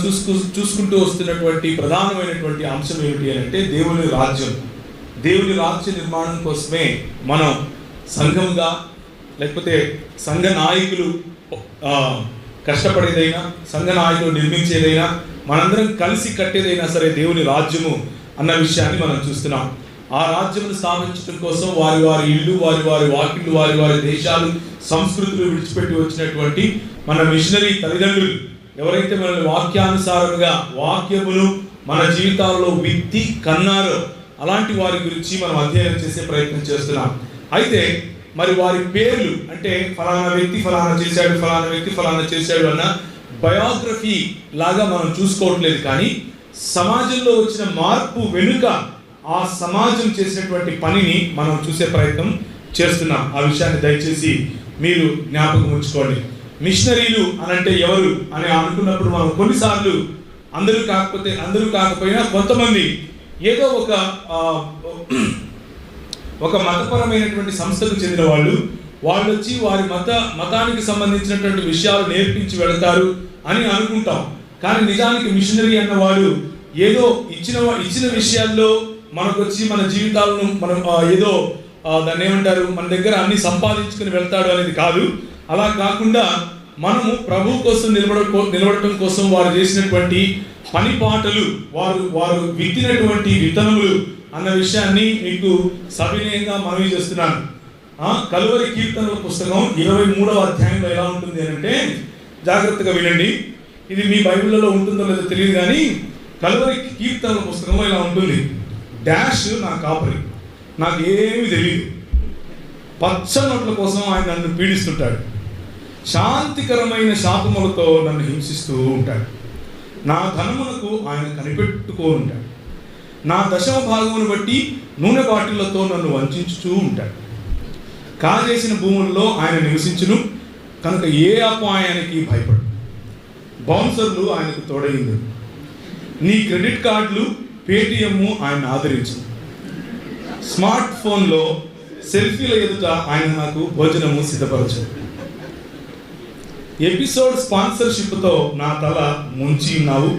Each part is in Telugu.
చూసుకుంటూ వస్తున్నటువంటి ప్రధానమైనటువంటి అంశం ఏమిటి అంటే దేవుని రాజ్యం. దేవుని రాజ్య నిర్మాణం కోసమే మనం సంఘంగా లేకపోతే సంఘ నాయకులు కష్టపడేదైనా, సంఘ నాయకులు నిర్మించేదైనా, మనందరం కలిసి కట్టేదైనా సరే దేవుని రాజ్యము అన్న విషయాన్ని మనం చూస్తున్నాం. ఆ రాజ్యమును స్థాపించడం కోసం వారి వారి ఇళ్ళు, వారి వారి వాకిళ్ళు, వారి వారి దేశాలు, సంస్కృతులు విడిచిపెట్టి వచ్చినటువంటి మన మిషనరీ తల్లిదండ్రులు ఎవరైతే మనల్ని వాక్యానుసారంగా వాక్యమును మన జీవితాల్లో విత్తి కన్నారో అలాంటి వారి గురించి మనం అధ్యయనం చేసే ప్రయత్నం చేస్తున్నాం. అయితే మరి వారి పేర్లు అంటే ఫలానా వ్యక్తి ఫలానా చేశాడు, ఫలానా వ్యక్తి ఫలానా చేశాడు అన్న బయోగ్రఫీ లాగా మనం చూసుకోవట్లేదు. కానీ సమాజంలో వచ్చిన మార్పు వెనుక ఆ సమాజం చేసినటువంటి పనిని మనం చూసే ప్రయత్నం చేస్తున్నాం. ఆ విషయాన్ని దయచేసి మీరు జ్ఞాపకం ఉంచుకోండి. మిషనరీలు అనంటే ఎవరు అని అనుకున్నప్పుడు మనం కొన్నిసార్లు అందరూ కాకపోయినా కొంతమంది ఏదో ఒక మతపరమైనటువంటి సంస్థకు చెందిన వాళ్ళు వచ్చి వారి మతానికి సంబంధించినటువంటి విషయాలు నేర్పించి వెళతారు అని అనుకుంటాం. కానీ నిజానికి మిషనరీ అన్నవాడు ఏదో ఇచ్చిన విషయాల్లో మనకు వచ్చి మన జీవితాలను మనం ఏదో దాన్ని ఏమంటారు, మన దగ్గర అన్ని సంపాదించుకుని వెళ్తాడు అనేది కాదు. అలా కాకుండా మనము ప్రభు కోసం నిలబడటం కోసం వారు చేసినటువంటి పని పాటలు, వారు విత్తినటువంటి విత్తనములు అన్న విషయాన్ని మీకు సవినయంగా మనవి చేస్తున్నాను. కలువరి కీర్తనల పుస్తకం 23వ అధ్యాయంలో ఎలా ఉంటుంది అంటే జాగ్రత్తగా వినండి. ఇది మీ బైబిల్లో ఉంటుందో లేదో తెలియదు, కానీ కలువరి కీర్తనల పుస్తకంలో ఇలా ఉంటుంది. డాష్ నా కాపరి, నాకు ఏమీ తెలియదు, పచ్చనొట్ల కోసం ఆయన నన్ను పీడిస్తుంటాడు, శాంతికరమైన శాపములతో నన్ను హింసిస్తూ ఉంటాడు, నా ధనమునకు ఆయన కనిపెట్టుకోనుంటాడు, నా దశమ భాగమును బట్టి నూనె బాటిళ్లతో నన్ను వంచుతూ ఉంటాడు, కాజేసిన భూముల్లో ఆయన నివసించును కనుక ఏ అపాయానికి భయపడు, బౌన్సర్లు ఆయనకు తోడైంది, నీ క్రెడిట్ కార్డులు పేటిఎం ఆయన ఆదరించు, స్మార్ట్ ఫోన్లో సెల్ఫీల ఎదుట ఆయన నాకు భోజనము సిద్ధపరచు, ఎపిసోడ్ స్పాన్సర్షిప్తో నా తల ముంచి ఉన్నావు,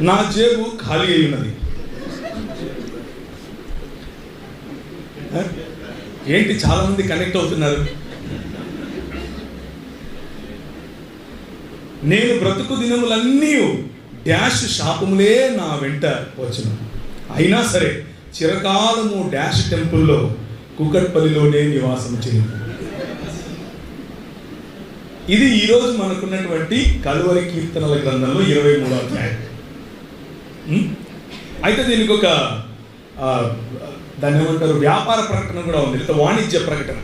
నా జేబు ఖాళీ అయి ఉన్నది. ఏంటి చాలా మంది కనెక్ట్ అవుతున్నారు. నేను బ్రతుకు దినములన్నీ డాష్ శాపములే నా వెంట వచ్చును, అయినా సరే చిరకాలము డాష్ టెంపుల్లో కూకట్పల్లిలోనే నివాసం చేయను. ఇది ఈరోజు మనకున్నటువంటి కలువరి కీర్తనల గ్రంథంలో 23వ అధ్యాయం. అయితే దీనికి ఒక దాన్ని ఏమంటారు, వ్యాపార ప్రకటన కూడా ఉంది, లేదా వాణిజ్య ప్రకటన.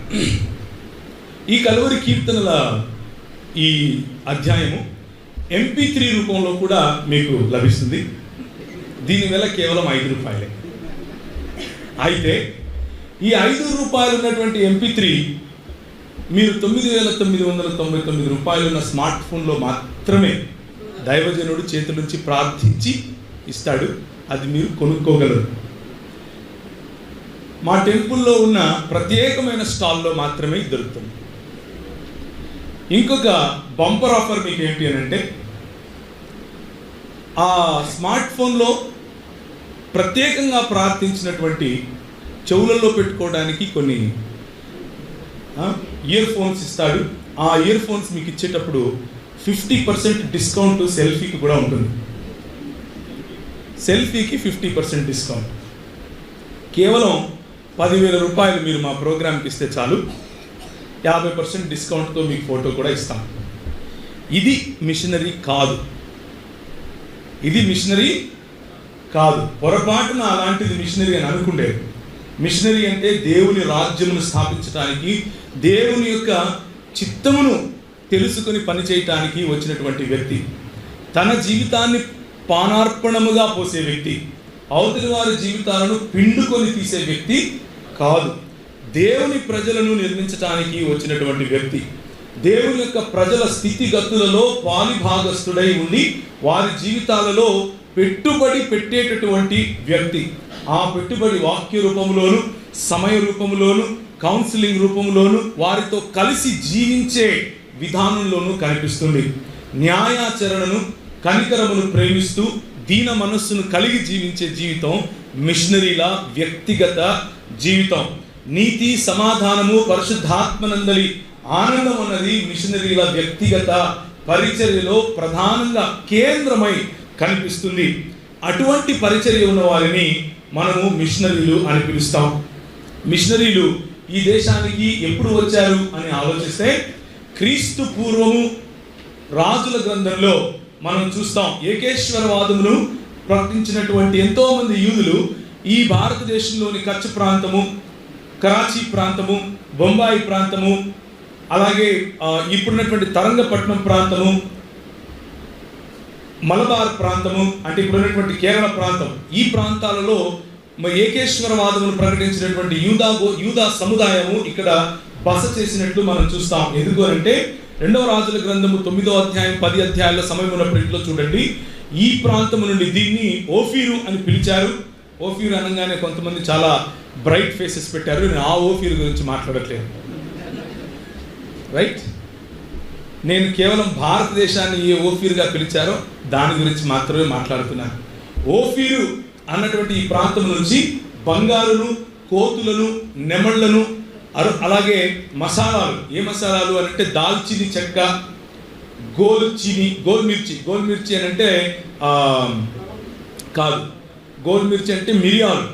ఈ కలువరి కీర్తనల ఈ అధ్యాయము MP3 రూపంలో కూడా మీకు లభిస్తుంది. దీని వేళ కేవలం ₹5. అయితే ఈ ₹5 ఉన్నటువంటి MP3 మీరు ₹9,999 ఉన్న స్మార్ట్ ఫోన్లో మాత్రమే దైవజనుడు చేతుల నుంచి ప్రార్థించి ఇస్తాడు. అది మీరు కొనుక్కోగలరు. మా టెంపుల్లో ఉన్న ప్రత్యేకమైన స్టాల్లో మాత్రమే దొరుకుతుంది. ఇంకొక బంపర్ ఆఫర్ మీకు ఏంటి అని అంటే, ఆ స్మార్ట్ ఫోన్లో ప్రత్యేకంగా ప్రార్థించినటువంటి చెవులలో పెట్టుకోవడానికి కొన్ని ఇయర్ ఫోన్స్ ఇస్తాడు. ఆ ఇయర్ ఫోన్స్ మీకు ఇచ్చేటప్పుడు 50% డిస్కౌంట్ సెల్ఫీకి కూడా ఉంటుంది. సెల్ఫీకి 50% డిస్కౌంట్. కేవలం ₹10,000 మీరు మా ప్రోగ్రామ్కి ఇస్తే చాలు, 50% డిస్కౌంట్తో మీకు ఫోటో కూడా ఇస్తాం. ఇది మిషనరీ కాదు, ఇది మిషనరీ కాదు. పొరపాటున అలాంటిది మిషనరీ అని అనుకుండేది. మిషనరీ అంటే దేవుని రాజ్యమును స్థాపించడానికి, దేవుని యొక్క చిత్తమును తెలుసుకొని పనిచేయటానికి వచ్చినటువంటి వ్యక్తి, తన జీవితాన్ని పానార్పణముగా పోసే వ్యక్తి, అవతలి వారి జీవితాలను పిండుకొని తీసే వ్యక్తి కాదు. దేవుని ప్రజలను నిర్మించటానికి వచ్చినటువంటి వ్యక్తి, దేవుని యొక్క ప్రజల స్థితిగతులలో పాలిభాగస్తుడై ఉండి వారి జీవితాలలో పెట్టుబడి పెట్టేటటువంటి వ్యక్తి. ఆ పెట్టుబడి వాక్య రూపంలోను, సమయ రూపంలోను, కౌన్సిలింగ్ రూపంలోను, వారితో కలిసి జీవించే విధానంలోనూ కనిపిస్తుంది. న్యాయాచరణను కనికరమును ప్రేమిస్తూ దీన మనస్సును కలిగి జీవించే జీవితం మిషనరీల వ్యక్తిగత జీవితం. నీతి, సమాధానము, పరిశుద్ధాత్మనందలి ఆనందం అన్నది మిషనరీల వ్యక్తిగత పరిచర్యలో ప్రధానంగా కేంద్రమై కనిపిస్తుంది. అటువంటి పరిచర్య ఉన్న వారిని మనము మిషనరీలు అని పిలుస్తాం. మిషనరీలు ఈ దేశానికి ఎప్పుడు వచ్చారు అని ఆలోచిస్తే క్రీస్తు పూర్వము రాజుల గ్రంథంలో మనం చూస్తాం. ఏకేశ్వరవాదమును ప్రకటించినటువంటి ఎంతో మంది యూదులు ఈ భారతదేశంలోని కచ్ ప్రాంతము, కరాచీ ప్రాంతము, బొంబాయి ప్రాంతము, అలాగే ఇప్పుడున్నటువంటి తరంగపట్నం ప్రాంతము, మలబార్ ప్రాంతము, అంటే ఇప్పుడున్నటువంటి కేరళ ప్రాంతం, ఈ ప్రాంతాలలో ఏకేశ్వరవాదమును ప్రకటించినటువంటి యూదా సముదాయము ఇక్కడ బస చేసినట్లు మనం చూస్తాం. ఎందుకు అంటే 2వ రాజుల గ్రంథము 9వ అధ్యాయం 10 అధ్యాయాల సమయం ఉన్నప్పటిలో చూడండి, ఈ ప్రాంతము నుండి దీన్ని ఓఫీరు అని పిలిచారు. ఓఫీరు అనగానే కొంతమంది చాలా బ్రైట్ ఫేసెస్ పెట్టారు. నేను ఆ ఓఫీరు గురించి మాట్లాడట్లేదు, రైట్? నేను కేవలం భారతదేశాన్ని ఏ ఓఫీరుగా పిలిచారో దాని గురించి మాత్రమే మాట్లాడుతున్నాను. ఓఫీరు అన్నటువంటి ఈ ప్రాంతం నుంచి బంగారును, కోతులను, నెమళ్లను, అలాగే మసాలాలు, ఏ మసాలాలు అంటే దాల్చిని చెక్క, గోల్మిర్చి అని అంటే కాదు, గోల్మిర్చి అంటే మిరియాలు,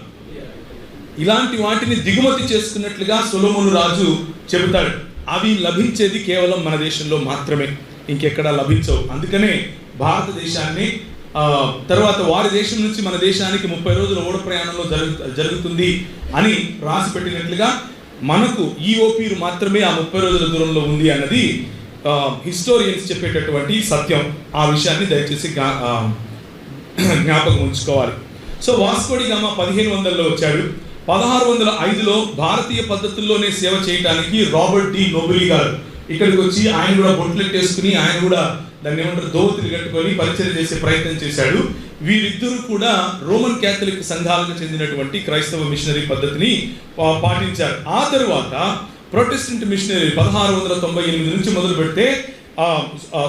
ఇలాంటి వాటిని దిగుమతి చేసుకున్నట్లుగా సొలొమోను రాజు చెబుతాడు. అవి లభించేది కేవలం మన దేశంలో మాత్రమే, ఇంకెక్కడా లభించవు. అందుకనే భారతదేశాన్ని తర్వాత వారి దేశం నుంచి మన దేశానికి 30 రోజుల ఓడ ప్రయాణంలో జరుగుతుంది అని రాసి పెట్టినట్లుగా మనకు ఈ ఓపీరు మాత్రమే ఆ 30 రోజుల దూరంలో ఉంది అన్నది హిస్టోరియన్స్ చెప్పేటటువంటి సత్యం. ఆ విషయాన్ని దయచేసి జ్ఞాపకం ఉంచుకోవాలి. సో వాస్కో డి గామా 1500లో వచ్చాడు. 1605లో భారతీయ పద్ధతుల్లోనే సేవ చేయడానికి రాబర్ట్ డి నోబెలి గారు ఇక్కడికి వచ్చి ఆయన కూడా బొట్లెట్టేసుకుని, ఆయన కూడా దాన్ని ఏమంటారు దోవతులు కట్టుకొని పరిచయం చేసే ప్రయత్నం చేశాడు. వీరిద్దరూ కూడా రోమన్ క్యాథలిక్ సంఘాలకు చెందినటువంటి క్రైస్తవ మిషనరీ పద్ధతిని పాటించారు. ఆ తరువాత ప్రొటెస్టెంట్ మిషనరీ 1698 నుంచి మొదలు పెడితే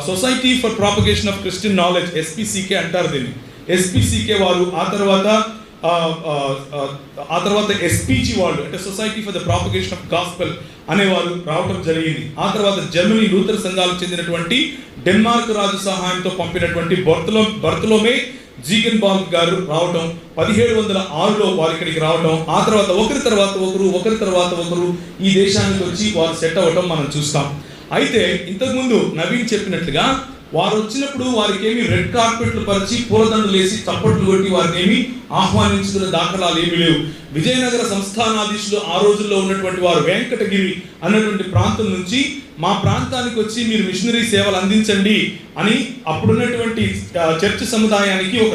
society for propagation of Christian knowledge, SPCK అంటారు దీన్ని. ఎస్పీసీకే వారు, ఆ తర్వాత ఎస్పీజీ వాళ్ళు అంటే society for the propagation of gospel అనేవారు రావటం జరిగింది. ఆ తర్వాత జర్మనీ లూథర్ సంఘాలకు చెందినటువంటి డెన్మార్క్ రాజు సహాయంతో పంపినటువంటి బర్తలోమే జీగన్బార్గ్ గారు రావటం, 1706లో వారు ఇక్కడికి రావటం, ఆ తర్వాత ఒకరి తర్వాత ఒకరు ఈ దేశానికి వచ్చి వారు సెట్ అవ్వటం మనం చూస్తాం. అయితే ఇంతకుముందు నవీన్ చెప్పినట్లుగా వారు వచ్చినప్పుడు వారికి ఏమి రెడ్ కార్పెట్లు పరిచి పూలదండలు వేసి చప్పట్లు కొట్టి వారిని ఏమి ఆహ్వానించుకున్న దాఖలాలు ఏమీ లేవు. విజయనగర సంస్థానాధీశులు ఆ రోజుల్లో ఉన్నటువంటి వారు వెంకటగిరి అన్నటువంటి ప్రాంతం నుంచి మా ప్రాంతానికి వచ్చి మీరు మిషనరీ సేవలు అందించండి అని అప్పుడున్నటువంటి చర్చ్ సముదాయానికి ఒక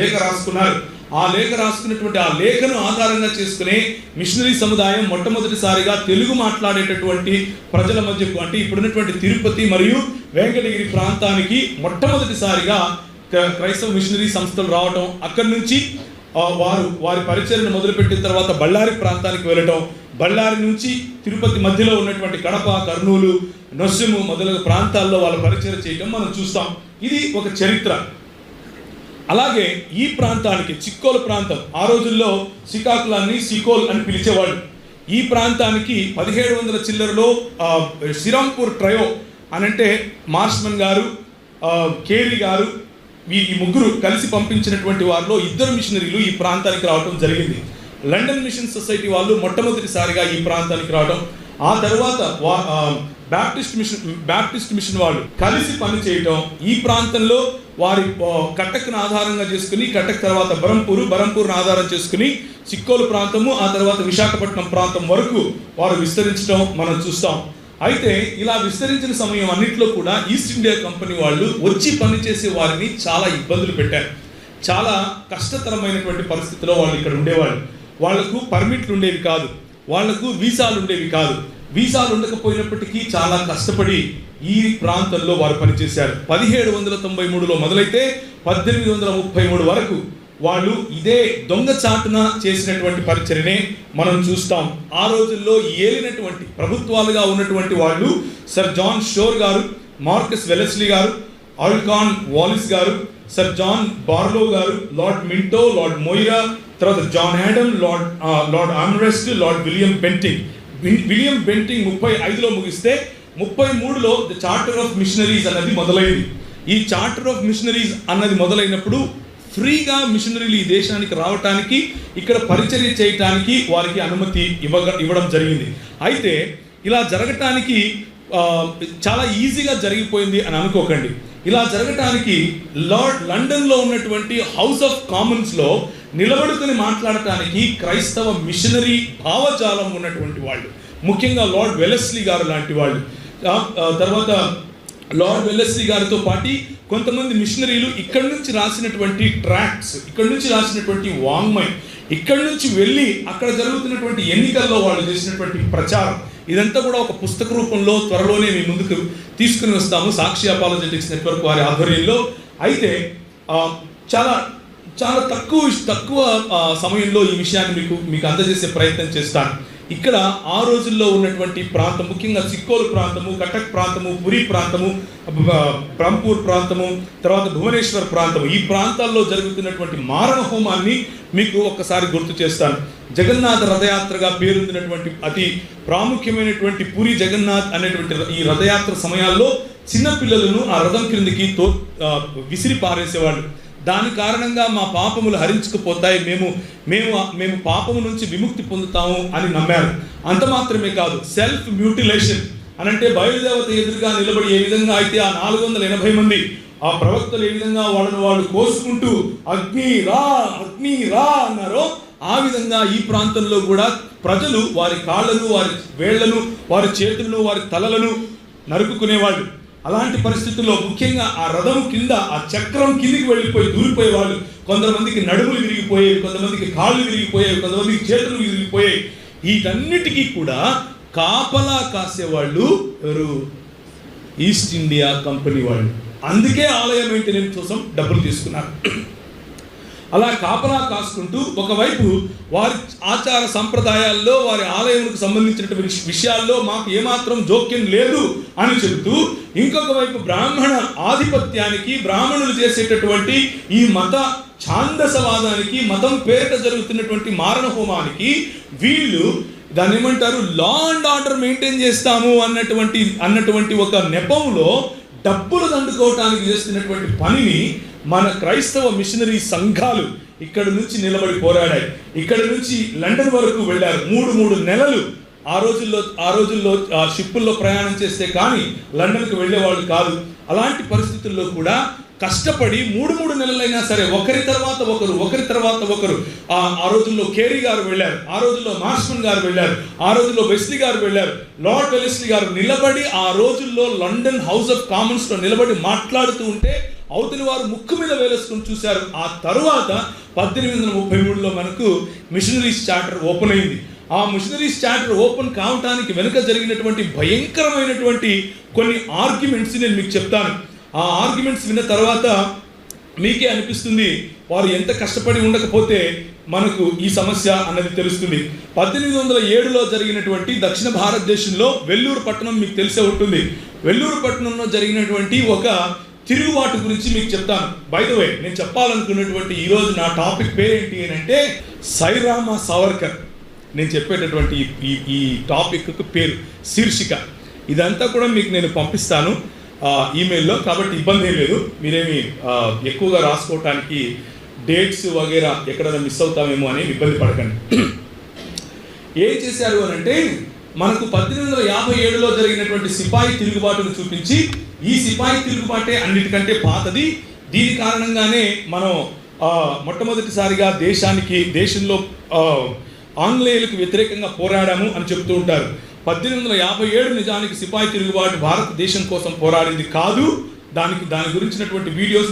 లేఖ రాసుకున్నారు. ఆ లేఖ రాసుకున్నటువంటి ఆ లేఖను ఆధారంగా చేసుకునే మిషనరీ సముదాయం మొట్టమొదటిసారిగా తెలుగు మాట్లాడేటటువంటి ప్రజల మధ్యకు, అంటే ఇప్పుడున్నటువంటి తిరుపతి మరియు వెంకటగిరి ప్రాంతానికి మొట్టమొదటిసారిగా క్రైస్తవ మిషనరీ సంస్థలు రావటం, అక్కడి నుంచి వారి పరిచర్యను మొదలుపెట్టిన తర్వాత బళ్ళారి ప్రాంతానికి వెళ్ళటం, బళ్ళారి నుంచి తిరుపతి మధ్యలో ఉన్నటువంటి కడప, కర్నూలు, నొస్సెము మొదలగు ప్రాంతాల్లో వాళ్ళ పరిచర్య చేయటం మనం చూస్తాం. ఇది ఒక చరిత్ర. అలాగే ఈ ప్రాంతానికి చిక్కోలు ప్రాంతం, ఆ రోజుల్లో శ్రీకాకుళాన్ని సికోల్ అని పిలిచేవాళ్ళు. ఈ ప్రాంతానికి 1700 చిల్లరలో శ్రీరాంపూర్ ట్రయో అనంటే మార్ష్మన్ గారు, కేరీ గారు, ఈ ముగ్గురు కలిసి పంపించినటువంటి వారిలో 2 మిషనరీలు ఈ ప్రాంతానికి రావడం జరిగింది. లండన్ మిషన్ సొసైటీ వాళ్ళు మొట్టమొదటిసారిగా ఈ ప్రాంతానికి రావడం, ఆ తర్వాత బ్యాప్టిస్ట్ మిషన్ వాళ్ళు కలిసి పనిచేయటం, ఈ ప్రాంతంలో వారి కటక్ను ఆధారంగా చేసుకుని, కటక్ తర్వాత బరంపూర్ను ఆధారం చేసుకుని చిక్కోలు ప్రాంతము, ఆ తర్వాత విశాఖపట్నం ప్రాంతం వరకు వారు విస్తరించడం మనం చూస్తాం. అయితే ఇలా విస్తరించిన సమయం అన్నింటిలో కూడా ఈస్ట్ ఇండియా కంపెనీ వాళ్ళు వచ్చి పనిచేసే వారిని చాలా ఇబ్బందులు పెట్టారు. చాలా కష్టతరమైనటువంటి పరిస్థితిలో వాళ్ళు ఇక్కడ ఉండేవాళ్ళు. వాళ్లకు పర్మిట్లు ఉండేవి కాదు, వాళ్లకు వీసాలు ఉండేవి కాదు. వీసాలు ఉండకపోయినప్పటికీ చాలా కష్టపడి ఈ ప్రాంతంలో వారు పనిచేశారు. 1793లో మొదలైతే 1833 వరకు వాళ్ళు ఇదే దొంగచాటున చేసినటువంటి పరిచర్యనే మనం చూస్తాం. ఆ రోజుల్లో ఏలినటువంటి ప్రభుత్వాలుగా ఉన్నటువంటి వాళ్ళు సర్ జాన్ షోర్ గారు, మార్కస్ వెలెస్లీ గారు, ఆల్కాన్ వాలిస్ గారు, సర్ జాన్ బార్లో గారు, లార్డ్ మింటో, లార్డ్ మొయిరా, తర్వాత John Adam, Lord Amherst, Lord William Bentinck. William Bentinck 35లో ముగిస్తే 33లో ద చార్టర్ ఆఫ్ మిషనరీస్ అన్నది మొదలైంది. ఈ చార్టర్ ఆఫ్ మిషనరీస్ అన్నది మొదలైనప్పుడు ఫ్రీగా మిషనరీలు ఈ దేశానికి రావటానికి, ఇక్కడ పరిచర్య చేయటానికి వారికి అనుమతి ఇవ్వడం జరిగింది. అయితే ఇలా జరగటానికి చాలా ఈజీగా జరిగిపోయింది అని అనుకోకండి. ఇలా జరగటానికి లండన్లో ఉన్నటువంటి హౌస్ ఆఫ్ కామన్స్లో నిలబడుకుని మాట్లాడటానికి క్రైస్తవ మిషనరీ భావజాలం ఉన్నటువంటి వాళ్ళు, ముఖ్యంగా లార్డ్ వెలెస్లీ గారు లాంటి వాళ్ళు, తర్వాత లార్డ్ వెలెస్లీ గారితో పాటు కొంతమంది మిషనరీలు ఇక్కడి నుంచి రాసినటువంటి ట్రాక్ట్స్, ఇక్కడి నుంచి రాసినటువంటి వాంగ్మయం, ఇక్కడి నుంచి వెళ్ళి అక్కడ జరుగుతున్నటువంటి ఎన్నికల్లో వాళ్ళు చేసినటువంటి ప్రచారం, ఇదంతా కూడా ఒక పుస్తక రూపంలో త్వరలోనే మీ ముందుకు తీసుకుని వస్తాము, సాక్షి అపాలజెటిక్స్ నెట్వర్క్ వారి ఆధ్వర్యంలో. అయితే చాలా చాలా తక్కువ సమయంలో ఈ విషయాన్ని మీకు అందజేసే ప్రయత్నం చేస్తాను. ఇక్కడ ఆ రోజుల్లో ఉన్నటువంటి ప్రాంతం, ముఖ్యంగా సిక్కోలు ప్రాంతము, కటక్ ప్రాంతము, పురి ప్రాంతము, బ్రహ్మపూర్ ప్రాంతము, తర్వాత భువనేశ్వర్ ప్రాంతము, ఈ ప్రాంతాల్లో జరుగుతున్నటువంటి మారణ హోమాన్ని మీకు ఒక్కసారి గుర్తు చేస్తాను. జగన్నాథ రథయాత్రగా పేరొందినటువంటి అతి ప్రాముఖ్యమైనటువంటి పూరి జగన్నాథ్ అనేటువంటి ఈ రథయాత్ర సమయాల్లో చిన్నపిల్లలను ఆ రథం క్రిందికి విసిరి పారేసేవాళ్ళు. దాని కారణంగా మా పాపములు హరించుకుపోతాయి, మేము పాపము నుంచి విముక్తి పొందుతాము అని నమ్మారు. అంత మాత్రమే కాదు, సెల్ఫ్ మ్యూటిలేషన్ అనంటే బయలుదేవత ఎదురుగా నిలబడి ఏ విధంగా అయితే ఆ 480 మంది ఆ ప్రవక్తలు ఏ విధంగా వాళ్ళు కోసుకుంటూ అగ్ని రా అగ్ని రా అన్నారో, ఆ విధంగా ఈ ప్రాంతంలో కూడా ప్రజలు వారి కాళ్ళను, వారి వేళ్లను, వారి చేతులను, వారి తలలను నరుకుకునేవాళ్ళు. అలాంటి పరిస్థితుల్లో ముఖ్యంగా ఆ రథం కింద ఆ చక్రం కిందికి వెళ్ళిపోయి దూరిపోయేవాళ్ళు. కొంతమందికి నడుములు విరిగిపోయేవి, కొంతమందికి కాళ్ళు విరిగిపోయేవి, కొంతమందికి చేతులు విరిగిపోయాయి. వీటన్నిటికీ కూడా కాపలా కాసేవాళ్ళు ఎవరు? ఈస్ట్ ఇండియా కంపెనీ వాళ్ళు. అందుకే ఆలయ మెయింటెనెన్స్ కోసం డబ్బులు తీసుకున్నారు. అలా కాపలా కాసుకుంటూ ఒకవైపు వారి ఆచార సంప్రదాయాల్లో, వారి ఆలయాలకు సంబంధించినటువంటి విషయాల్లో మాకు ఏమాత్రం జోక్యం లేదు అని చెబుతూ, ఇంకొక వైపు బ్రాహ్మణ ఆధిపత్యానికి, బ్రాహ్మణులు చేసేటటువంటి ఈ మత ఛాందసవాదానికి, మతం పేరిట జరుగుతున్నటువంటి మారణ హోమానికి వీళ్ళు దాన్ని ఏమంటారు, లా అండ్ ఆర్డర్ మెయింటైన్ చేస్తాము అన్నటువంటి ఒక నెపంలో డబ్బులు దండుకోవటానికి చేస్తున్నటువంటి పనిని మన క్రైస్తవ మిషనరీ సంఘాలు ఇక్కడ నుంచి నిలబడి పోరాడాయి. ఇక్కడ నుంచి లండన్ వరకు వెళ్ళారు. 3 నెలలు ఆ రోజుల్లో షిప్పుల్లో ప్రయాణం చేస్తే కానీ లండన్కి వెళ్ళేవాళ్ళు కాదు. అలాంటి పరిస్థితుల్లో కూడా కష్టపడి 3 నెలలైనా సరే ఒకరి తర్వాత ఒకరు ఆ రోజుల్లో కేరీ గారు వెళ్ళారు, ఆ రోజుల్లో మార్ష్మన్ గారు వెళ్ళారు, ఆ రోజుల్లో వెస్లీ గారు వెళ్ళారు, లార్డ్ వెలెస్లీ గారు నిలబడి ఆ రోజుల్లో లండన్ హౌస్ ఆఫ్ కామన్స్లో నిలబడి మాట్లాడుతూ ఉంటే అవతలి వారు ముక్కు మీద వేలేసుకుని చూశారు. ఆ తరువాత 1833లో మనకు మిషనరీస్ చార్టర్ ఓపెన్ అయింది. ఆ మిషనరీస్ చార్టర్ ఓపెన్ కావటానికి వెనుక జరిగినటువంటి భయంకరమైనటువంటి కొన్ని ఆర్గ్యుమెంట్స్ నేను మీకు చెప్తాను. ఆ ఆర్గ్యుమెంట్స్ విన్న తర్వాత మీకే అనిపిస్తుంది వారు ఎంత కష్టపడి ఉండకపోతే మనకు ఈ సమస్య అన్నది తెలుస్తుంది. 1807లో జరిగినటువంటి దక్షిణ భారతదేశంలో వెల్లూరు పట్టణం మీకు తెలిసే ఉంటుంది. వెల్లూరు పట్టణంలో జరిగినటువంటి ఒక తిరుగుబాటు గురించి మీకు చెప్తాను. బై ద వే, నేను చెప్పాలనుకున్నటువంటి ఈరోజు నా టాపిక్ పేరేంటి అని అంటే సైరామా సావర్కర్. నేను చెప్పేటటువంటి ఈ టాపిక్ పేరు, శీర్షిక, ఇదంతా కూడా మీకు నేను పంపిస్తాను ఈమెయిల్లో, కాబట్టి ఇబ్బంది ఏం లేదు. మీరేమి ఎక్కువగా రాసుకోవటానికి డేట్స్ వగేరా ఎక్కడైనా మిస్ అవుతామేమో అని ఇబ్బంది పడకండి. ఏం చేశారు అని అంటే, మనకు 1857లో జరిగినటువంటి సిపాయి తిరుగుబాటును చూపించి, ఈ సిపాయి తిరుగుబాటే అన్నిటికంటే పాతది, దీని కారణంగానే మనం మొట్టమొదటిసారిగా దేశంలో ఆంగ్లేయులకు వ్యతిరేకంగా పోరాడాము అని చెప్తూ ఉంటారు. 1857 నిజానికి సిపాయి తిరుగుబాటు భారతదేశం కోసం పోరాడింది కాదు. దాని గురించినటువంటి వీడియోస్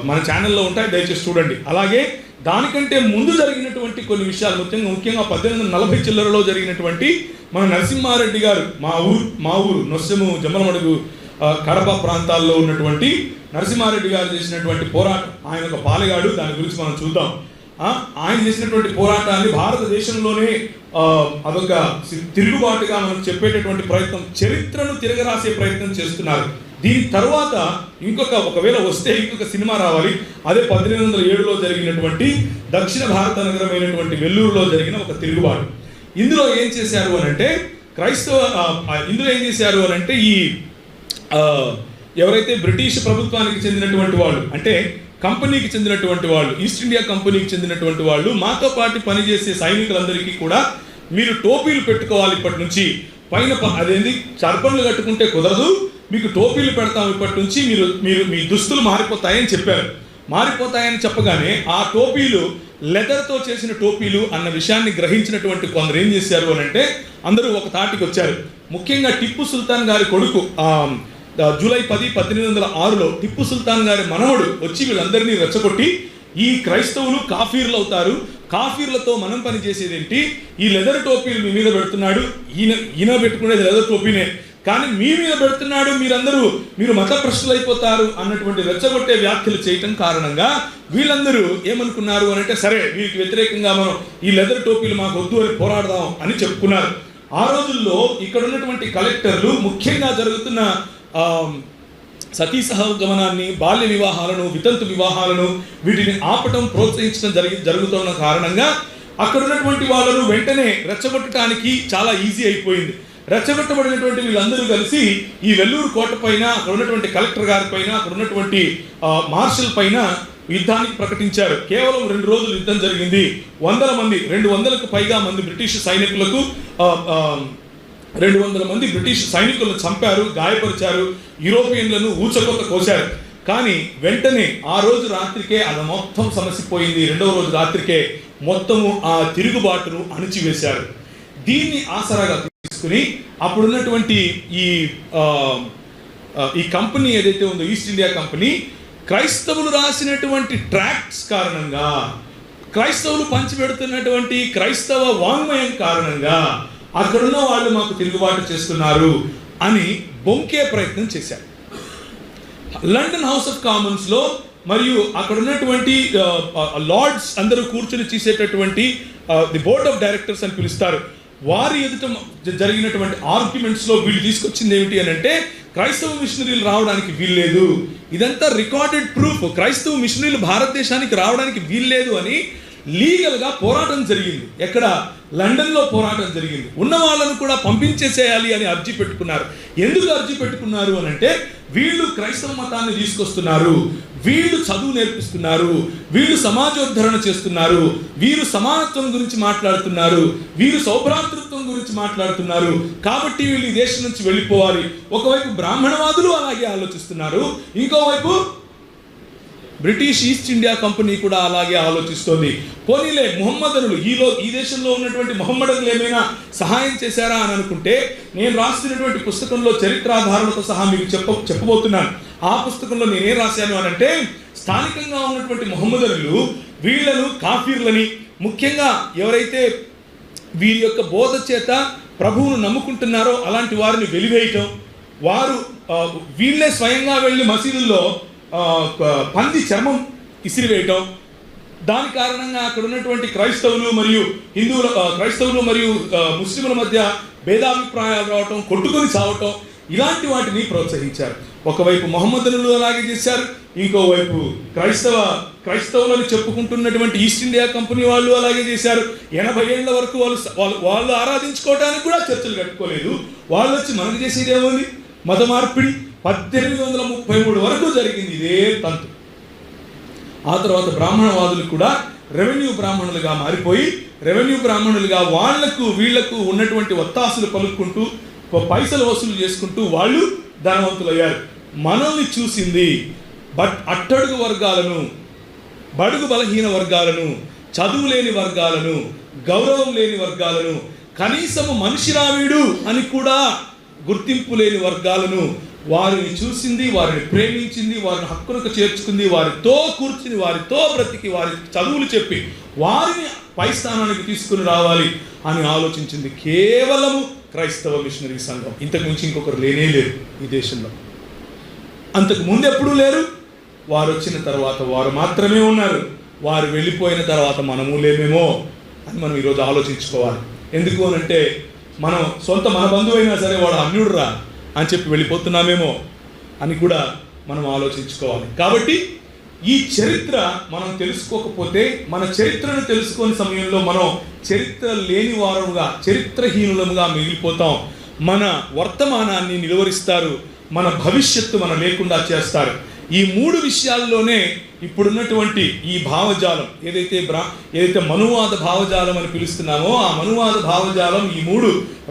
మన ఛానల్లో ఉంటాయి, దయచేసి చూడండి. అలాగే దానికంటే ముందు జరిగినటువంటి కొన్ని విషయాలు, ముఖ్యంగా 1840 చిల్లరలో జరిగినటువంటి మన నరసింహారెడ్డి గారు, మా ఊరు నొస్సెము, జమ్మలమడుగు, కడప ప్రాంతాల్లో ఉన్నటువంటి నరసింహారెడ్డి గారు చేసినటువంటి పోరాటం. ఆయన ఒక పాలెగాడు, దాని గురించి మనం చూద్దాం. ఆయన చేసినటువంటి పోరాటాన్ని భారతదేశంలోనే అదొక తిరుగుబాటుగా మనం చెప్పేటటువంటి ప్రయత్నం, చరిత్రను తిరగరాసే ప్రయత్నం చేస్తున్నారు. దీని తర్వాత ఒకవేళ వస్తే ఇంకొక సినిమా రావాలి. అదే 1807లో జరిగినటువంటి దక్షిణ భారత నగరమైనటువంటి వెల్లూరులో జరిగిన ఒక తిరుగుబాటు. ఇందులో ఏం చేశారు అనంటే ఈ ఎవరైతే బ్రిటిష్ ప్రభుత్వానికి చెందినటువంటి వాళ్ళు, అంటే కంపెనీకి చెందినటువంటి వాళ్ళు, ఈస్ట్ ఇండియా కంపెనీకి చెందినటువంటి వాళ్ళు, మాతో పాటు పనిచేసే సైనికులందరికీ కూడా మీరు టోపీలు పెట్టుకోవాలి, ఇప్పటి నుంచి పైన అదేంటి చర్పన్లు కట్టుకుంటే కుదరదు, మీకు టోపీలు పెడతాం, ఇప్పటి నుంచి మీరు మీ దుస్తులు మారిపోతాయని చెప్పారు. మారిపోతాయని చెప్పగానే ఆ టోపీలు లెదర్తో చేసిన టోపీలు అన్న విషయాన్ని గ్రహించినటువంటి కొందరు ఏం చేశారు అని అంటే అందరూ ఒక తాటికి వచ్చారు. ముఖ్యంగా టిప్పు సుల్తాన్ గారి కొడుకు జూలై 10, 1806లో టిప్పు సుల్తాన్ గారి మనవడు వచ్చి వీళ్ళందరినీ రెచ్చగొట్టి, ఈ క్రైస్తవులు కాఫీర్లు అవుతారు, కాఫీర్లతో మనం పని చేసేది ఏంటి, ఈ లెదర్ టోపీలు మీ మీద పెడుతున్నాడు, ఈయన పెట్టుకునేది లెదర్ టోపీనే, కానీ మీ మీద పెడుతున్నాడు, మీరు మత ప్రశ్నలు అయిపోతారు అన్నటువంటి రెచ్చగొట్టే వ్యాఖ్యలు చేయటం కారణంగా వీళ్ళందరూ ఏమనుకున్నారు అని అంటే, సరే వీరికి వ్యతిరేకంగా మనం ఈ లెదర్ టోపీలు మాకు వద్దు అని పోరాడదాం అని చెప్పుకున్నారు. ఆ రోజుల్లో ఇక్కడ ఉన్నటువంటి కలెక్టర్లు ముఖ్యంగా జరుగుతున్న సతీ సహగమనాన్ని, బాల్య వివాహాలను, వితంతు వివాహాలను వీటిని ఆపటం, ప్రోత్సహించడం జరుగుతున్న కారణంగా అక్కడ ఉన్నటువంటి వాళ్ళను వెంటనే రెచ్చగొట్టడానికి చాలా ఈజీ అయిపోయింది. రెచ్చగొట్టబడినటువంటి వీళ్ళందరూ కలిసి ఈ వెల్లూరు కోట పైన, అక్కడ ఉన్నటువంటి కలెక్టర్ గారి పైన, అక్కడ ఉన్నటువంటి మార్షల్ పైన యుద్ధానికి ప్రకటించారు. కేవలం 2 రోజులు యుద్ధం జరిగింది. 200కు పైగా మంది బ్రిటిష్ సైనికులకు 200 మంది బ్రిటిష్ సైనికులను చంపారు, గాయపరిచారు, యూరోపియన్లను ఊచకొత కోశారు. కానీ వెంటనే ఆ రోజు రాత్రికే అది మొత్తం సమసిపోయింది. 2వ రోజు రాత్రికే మొత్తము ఆ తిరుగుబాటును అణిచివేశారు. దీన్ని ఆసరాగా తీసుకుని అప్పుడున్నటువంటి ఈ కంపెనీ ఏదైతే ఉందో, ఈస్ట్ ఇండియా కంపెనీ, క్రైస్తవులు రాసినటువంటి ట్రాక్ట్స్ కారణంగా, క్రైస్తవులు పంచిపెడుతున్నటువంటి క్రైస్తవ వాంగ్మయం కారణంగా అక్కడున్న వాళ్ళు మాకు తిరుగుబాటు చేస్తున్నారు అని బొంకే ప్రయత్నం చేశారు. లండన్ హౌస్ ఆఫ్ కామన్స్లో మరియు అక్కడ ఉన్నటువంటి లార్డ్స్ అందరూ కూర్చొని చేసేటటువంటి ది బోర్డ్ ఆఫ్ డైరెక్టర్స్ అని పిలుస్తారు, వారి ఎదుట జరిగినటువంటి ఆర్గ్యుమెంట్స్లో వీళ్ళు తీసుకొచ్చింది ఏమిటి అని అంటే, క్రైస్తవ మిషనరీలు రావడానికి వీల్లేదు, ఇదంతా రికార్డెడ్ ప్రూఫ్, క్రైస్తవ మిషనరీలు భారతదేశానికి రావడానికి వీల్లేదు అని లీగల్గా పోరాటం జరిగింది. ఎక్కడ? లండన్లో పోరాటం జరిగింది. ఉన్న వాళ్ళను కూడా పంపించేసేయాలి అని అర్జీ పెట్టుకున్నారు. ఎందుకు అర్జీ పెట్టుకున్నారు అని అంటే, వీళ్ళు క్రైస్తవ మతాన్ని తీసుకొస్తున్నారు, వీళ్ళు చదువు నేర్పిస్తున్నారు, వీళ్ళు సమాజోద్ధరణ చేస్తున్నారు, వీరు సమానత్వం గురించి మాట్లాడుతున్నారు, వీరు సౌభ్రాతృత్వం గురించి మాట్లాడుతున్నారు, కాబట్టి వీళ్ళు ఈ దేశం నుంచి వెళ్ళిపోవాలి. ఒకవైపు బ్రాహ్మణవాదులు అలాగే ఆలోచిస్తున్నారు, ఇంకోవైపు బ్రిటిష్ ఈస్ట్ ఇండియా కంపెనీ కూడా అలాగే ఆలోచిస్తోంది. పోనీలే ముహమ్మదనులు ఈ దేశంలో ఉన్నటువంటి ముహమ్మదనులు ఏమైనా సహాయం చేశారా అని అనుకుంటే, నేను రాస్తున్నటువంటి పుస్తకంలో చరిత్రాధారణతో సహా మీకు చెప్పబోతున్నాను. ఆ పుస్తకంలో నేనేం రాశాను అని అంటే, స్థానికంగా ఉన్నటువంటి ముహమ్మదనులు వీళ్లను కాఫీర్లని, ముఖ్యంగా ఎవరైతే వీరి యొక్క బోధ చేత ప్రభువును నమ్ముకుంటున్నారో అలాంటి వారిని వెలివేయటం, వారు వీళ్ళే స్వయంగా వెళ్ళి మసీదుల్లో పంది చర్మం ఇసిరివేయటం, దాని కారణంగా అక్కడ ఉన్నటువంటి క్రైస్తవులు మరియు ముస్లింల మధ్య భేదాభిప్రాయాలు రావటం, కొట్టుకొని చావటం, ఇలాంటి వాటిని ప్రోత్సహించారు. ఒకవైపు మొహమ్మదనులు అలాగే చేశారు, ఇంకోవైపు క్రైస్తవులను చెప్పుకుంటున్నటువంటి ఈస్ట్ ఇండియా కంపెనీ వాళ్ళు అలాగే చేశారు. 80 ఏళ్ల వరకు వాళ్ళు ఆరాధించుకోవడానికి కూడా చర్చలు కట్టుకోలేదు. వాళ్ళు వచ్చి మనకు చేసేది ఏముంది? మత మార్పిడి. 1833 వరకు జరిగింది ఇదే తంతు. ఆ తర్వాత బ్రాహ్మణవాదులు కూడా రెవెన్యూ బ్రాహ్మణులుగా మారిపోయి, రెవెన్యూ బ్రాహ్మణులుగా వీళ్లకు ఉన్నటువంటి ఒత్తాసులు పలుకుంటూ, పైసలు వసూలు చేసుకుంటూ వాళ్ళు ధనవంతులయ్యారు. మనల్ని చూసింది అట్టడుగు వర్గాలను, బడుగు బలహీన వర్గాలను, చదువు లేని వర్గాలను, గౌరవం లేని వర్గాలను, కనీసము మనిషిరా వీడు అని కూడా గుర్తింపు లేని వర్గాలను వారిని చూసింది, వారిని ప్రేమించింది, వారిని హక్కులకు చేర్చుకుంది, వారితో కూర్చుని, వారితో బ్రతికి, వారి చదువులు చెప్పి వారిని పై స్థానానికి తీసుకుని రావాలి అని ఆలోచించింది కేవలము క్రైస్తవ మిషనరీ సంఘం. ఇంతకు మించి ఇంకొకరు లేరు ఈ దేశంలో. అంతకు ముందు ఎప్పుడూ లేరు, వారు వచ్చిన తర్వాత వారు మాత్రమే ఉన్నారు. వారు వెళ్ళిపోయిన తర్వాత మనము లేమేమో అని మనం ఈరోజు ఆలోచించుకోవాలి. ఎందుకు అనంటే, మన బంధువు అయినా సరే వాడు అన్యుడురా అని చెప్పి వెళ్ళిపోతున్నామేమో. అని కూడా మనం ఆలోచించుకోవాలి. కాబట్టి ఈ చరిత్ర మనం తెలుసుకోకపోతే, మన చరిత్రను తెలుసుకునే సమయంలో మనం చరిత్ర లేని వారముగా, చరిత్రహీనులముగా మిగిలిపోతాం. మన వర్తమానాన్ని నిలువరిస్తారు, మన భవిష్యత్తు మనం లేకుండా చేస్తారు. ఈ 3 విషయాల్లోనే ఇప్పుడున్నటువంటి ఈ భావజాలం ఏదైతే మనువాద భావజాలం అని పిలుస్తున్నామో, ఆ మనువాద భావజాలం ఈ 3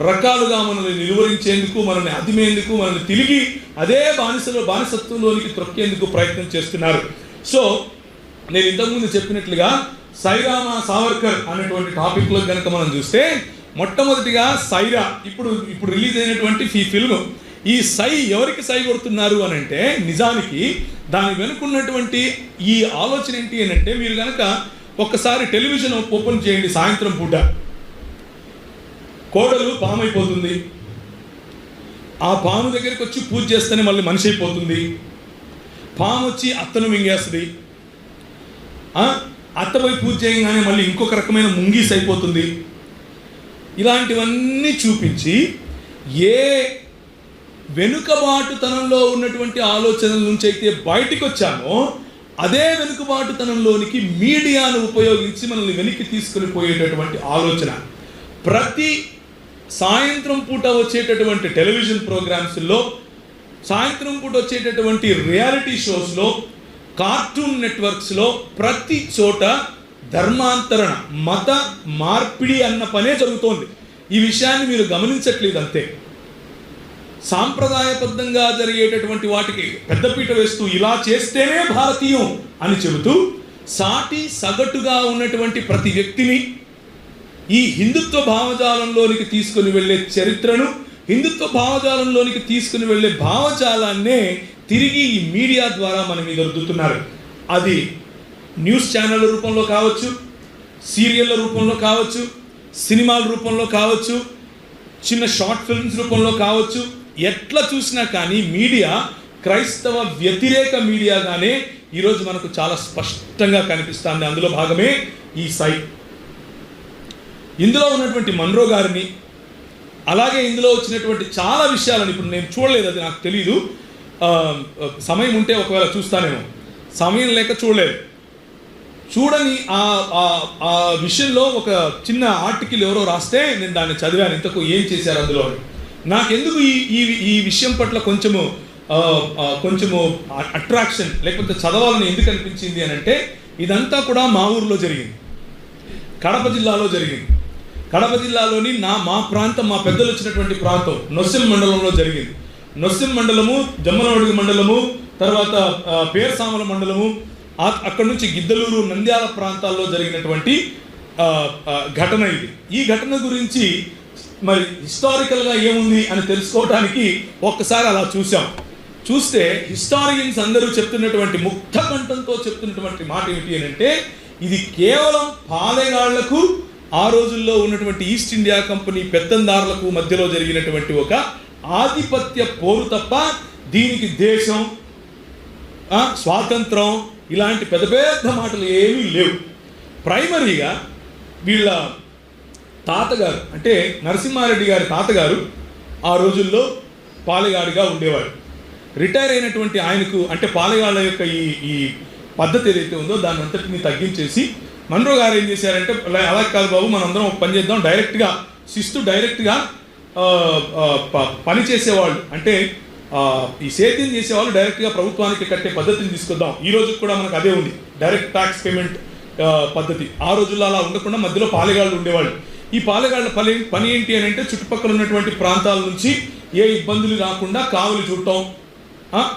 రకాలుగా మనల్ని నిలువరించేందుకు, మనల్ని అదిమేందుకు, మనల్ని తిరిగి అదే బానిసత్వంలోనికి త్రొక్కేందుకు ప్రయత్నం చేస్తున్నారు. సో నేను ఇంతకుముందు చెప్పినట్లుగా సైరామా సావర్కర్ అనేటువంటి టాపిక్లో కనుక మనం చూస్తే, మొట్టమొదటిగా సైరా ఇప్పుడు రిలీజ్ అయినటువంటి ఈ ఫిల్మ్, ఈ సై ఎవరికి సై కొడుతున్నారు అని అంటే, నిజానికి దాని వెనుకున్నటువంటి ఈ ఆలోచన ఏంటి అని అంటే, మీరు కనుక ఒక్కసారి టెలివిజన్ ఓపెన్ చేయండి, సాయంత్రం పూట కోడలు పాము అయిపోతుంది, ఆ పాము దగ్గరికి వచ్చి పూజ చేస్తేనే మళ్ళీ మనిషి అయిపోతుంది, పాము వచ్చి అత్తను మింగేస్తుంది, అత్తపై పూజ చేయగానే మళ్ళీ ఇంకొక రకమైన ముంగీస్ అయిపోతుంది. ఇలాంటివన్నీ చూపించి ఏ వెనుకబాటుతనంలో ఉన్నటువంటి ఆలోచనల నుంచి అయితే బయటికి వచ్చామో, అదే వెనుకబాటుతనంలోనికి మీడియాను ఉపయోగించి మనల్ని వెనక్కి తీసుకుని పోయేటటువంటి ఆలోచన. ప్రతి సాయంత్రం పూట వచ్చేటటువంటి టెలివిజన్ ప్రోగ్రామ్స్లో, సాయంత్రం పూట వచ్చేటటువంటి రియాలిటీ షోస్లో, కార్టూన్ నెట్వర్క్స్లో, ప్రతి చోట ధర్మాంతరణ, మత మార్పిడి అన్న పనే జరుగుతోంది. ఈ విషయాన్ని మీరు గమనించట్లేదు అంతే. సాంప్రదాయబద్ధంగా జరిగేటటువంటి వాటికి పెద్దపీట వేస్తూ ఇలా చేస్తేనే భారతీయం అని చెబుతూ, సాటి సగటుగా ఉన్నటువంటి ప్రతి వ్యక్తిని ఈ హిందుత్వ భావజాలంలోనికి తీసుకుని వెళ్ళే చరిత్రను, హిందుత్వ భావజాలంలోనికి తీసుకుని వెళ్ళే భావజాలాన్నే తిరిగి ఈ మీడియా ద్వారా మన మీద రుద్దుతున్నారు. అది న్యూస్ ఛానళ్ళ రూపంలో కావచ్చు, సీరియళ్ళ రూపంలో కావచ్చు, సినిమాల రూపంలో కావచ్చు, చిన్న షార్ట్ ఫిల్మ్స్ రూపంలో కావచ్చు. ఎట్లా చూసినా కానీ మీడియా క్రైస్తవ వ్యతిరేక మీడియాగానే ఈరోజు మనకు చాలా స్పష్టంగా కనిపిస్తుంది. అందులో భాగమే ఈ సై. ఇందులో ఉన్నటువంటి మన్రో గారిని, అలాగే ఇందులో వచ్చినటువంటి చాలా విషయాలను ఇప్పుడు నేను చూడలేదు, అది నాకు తెలీదు. సమయం ఉంటే ఒకవేళ చూస్తానేమో, సమయం లేక చూడలేదు. చూడని ఆ విషయంలో ఒక చిన్న ఆర్టికల్ ఎవరో రాస్తే నేను దాన్ని చదివాను, ఇంతకు ఏం చేశారు అందులో. నాకెందుకు ఈ విషయం పట్ల కొంచెము అట్రాక్షన్ లేకపోతే చదవాలని ఎందుకు అనిపించింది అని అంటే, ఇదంతా కూడా మా ఊరిలో జరిగింది, కడప జిల్లాలో జరిగింది. కడప జిల్లాలోని మా ప్రాంతం, మా పెద్దలు వచ్చినటువంటి ప్రాంతం నొస్సెం మండలంలో జరిగింది. నొస్సెం మండలము, జమ్మలమడుగు మండలము, తర్వాత పేర్సామల మండలము, అక్కడి నుంచి గిద్దలూరు, నంద్యాల ప్రాంతాల్లో జరిగినటువంటి ఘటన ఇది. ఈ ఘటన గురించి మరి హిస్టారికల్గా ఏముంది అని తెలుసుకోవడానికి ఒక్కసారి అలా చూస్తే హిస్టారియన్స్ అందరూ చెప్తున్నటువంటి ముక్త కంఠంతో చెప్తున్నటువంటి మాట ఏమిటి అని అంటే, ఇది కేవలం పాలెగాళ్లకు, ఆ రోజుల్లో ఉన్నటువంటి ఈస్ట్ ఇండియా కంపెనీ పెత్తందారులకు మధ్యలో జరిగినటువంటి ఒక ఆధిపత్య పోరు తప్ప దీనికి దేశం, స్వాతంత్రం ఇలాంటి పెద్ద పెద్ద మాటలు ఏమీ లేవు. ప్రైమరీగా వీళ్ళ తాతగారు అంటే నరసింహారెడ్డి గారి తాతగారు ఆ రోజుల్లో పాలెగాడిగా ఉండేవాడు. రిటైర్ అయినటువంటి ఆయనకు అంటే పాలెగాళ్ళ యొక్క ఈ పద్ధతి ఏదైతే ఉందో దాన్ని అంతటిని తగ్గించేసి మన్రో గారు ఏం చేశారంటే, అలా కాదు బాబు, మనందరం ఒక పని చేద్దాం, డైరెక్ట్గా శిస్తు డైరెక్ట్గా పని చేసేవాళ్ళు అంటే ఈ సేద్యం చేసేవాళ్ళు డైరెక్ట్గా ప్రభుత్వానికి కట్టే పద్ధతిని తీసుకొద్దాం. ఈ రోజు కూడా మనకు అదే ఉంది, డైరెక్ట్ ట్యాక్స్ పేమెంట్ పద్ధతి. ఆ రోజుల్లో అలా ఉండకుండా మధ్యలో పాలెగాళ్ళు ఉండేవాళ్ళు. ఈ పాలెగాళ్ళ పని ఏంటి అని అంటే, చుట్టుపక్కల ఉన్నటువంటి ప్రాంతాల నుంచి ఏ ఇబ్బందులు రాకుండా కావులు చూడటం,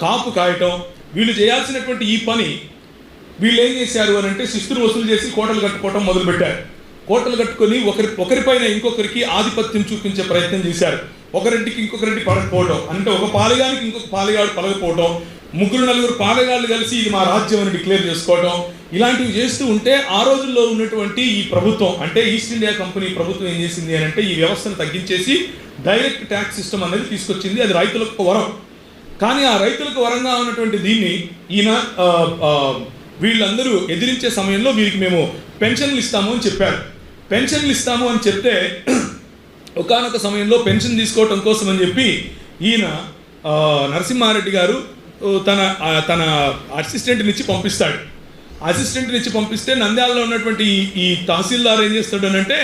కాపు కాయటం. వీళ్ళు చేయాల్సినటువంటి ఈ పని వీళ్ళు ఏం చేశారు అని అంటే, శిస్తులు వసూలు చేసి కోటలు కట్టుకోవటం మొదలుపెట్టారు. కోటలు కట్టుకొని ఒకరిపైన ఇంకొకరికి ఆధిపత్యం చూపించే ప్రయత్నం చేశారు. ఒకరింటికి ఇంకొకరింటి పడకపోవటం, అంటే ఒక పాలెగానికి ఇంకొక పాలెగాడు పలకపోవటం, 3-4 పాలెగాళ్ళు కలిసి ఇది మా రాజ్యం అని డిక్లేర్ చేసుకోవటం, ఇలాంటివి చేస్తూ ఉంటే ఆ రోజుల్లో ఉన్నటువంటి ఈ ప్రభుత్వం అంటే ఈస్ట్ ఇండియా కంపెనీ ప్రభుత్వం ఏం చేసింది అని అంటే, ఈ వ్యవస్థను తగ్గించేసి డైరెక్ట్ ట్యాక్స్ సిస్టమ్ అనేది తీసుకొచ్చింది. అది రైతులకు వరం. కానీ ఆ రైతులకు వరంగా ఉన్నటువంటి దీన్ని ఈయన వీళ్ళందరూ ఎదిరించే సమయంలో వీరికి మేము పెన్షన్లు ఇస్తాము అని చెప్పారు. పెన్షన్లు ఇస్తాము అని చెప్తే ఒకానొక సమయంలో పెన్షన్ తీసుకోవటం కోసం అని చెప్పి ఈయన నరసింహారెడ్డి గారు తన అసిస్టెంట్ని ఇచ్చి పంపిస్తాడు. అసిస్టెంట్ని ఇచ్చి పంపిస్తే నంద్యాలలో ఉన్నటువంటి ఈ తహసీల్దార్ ఏం చేస్తాడు అని అంటే,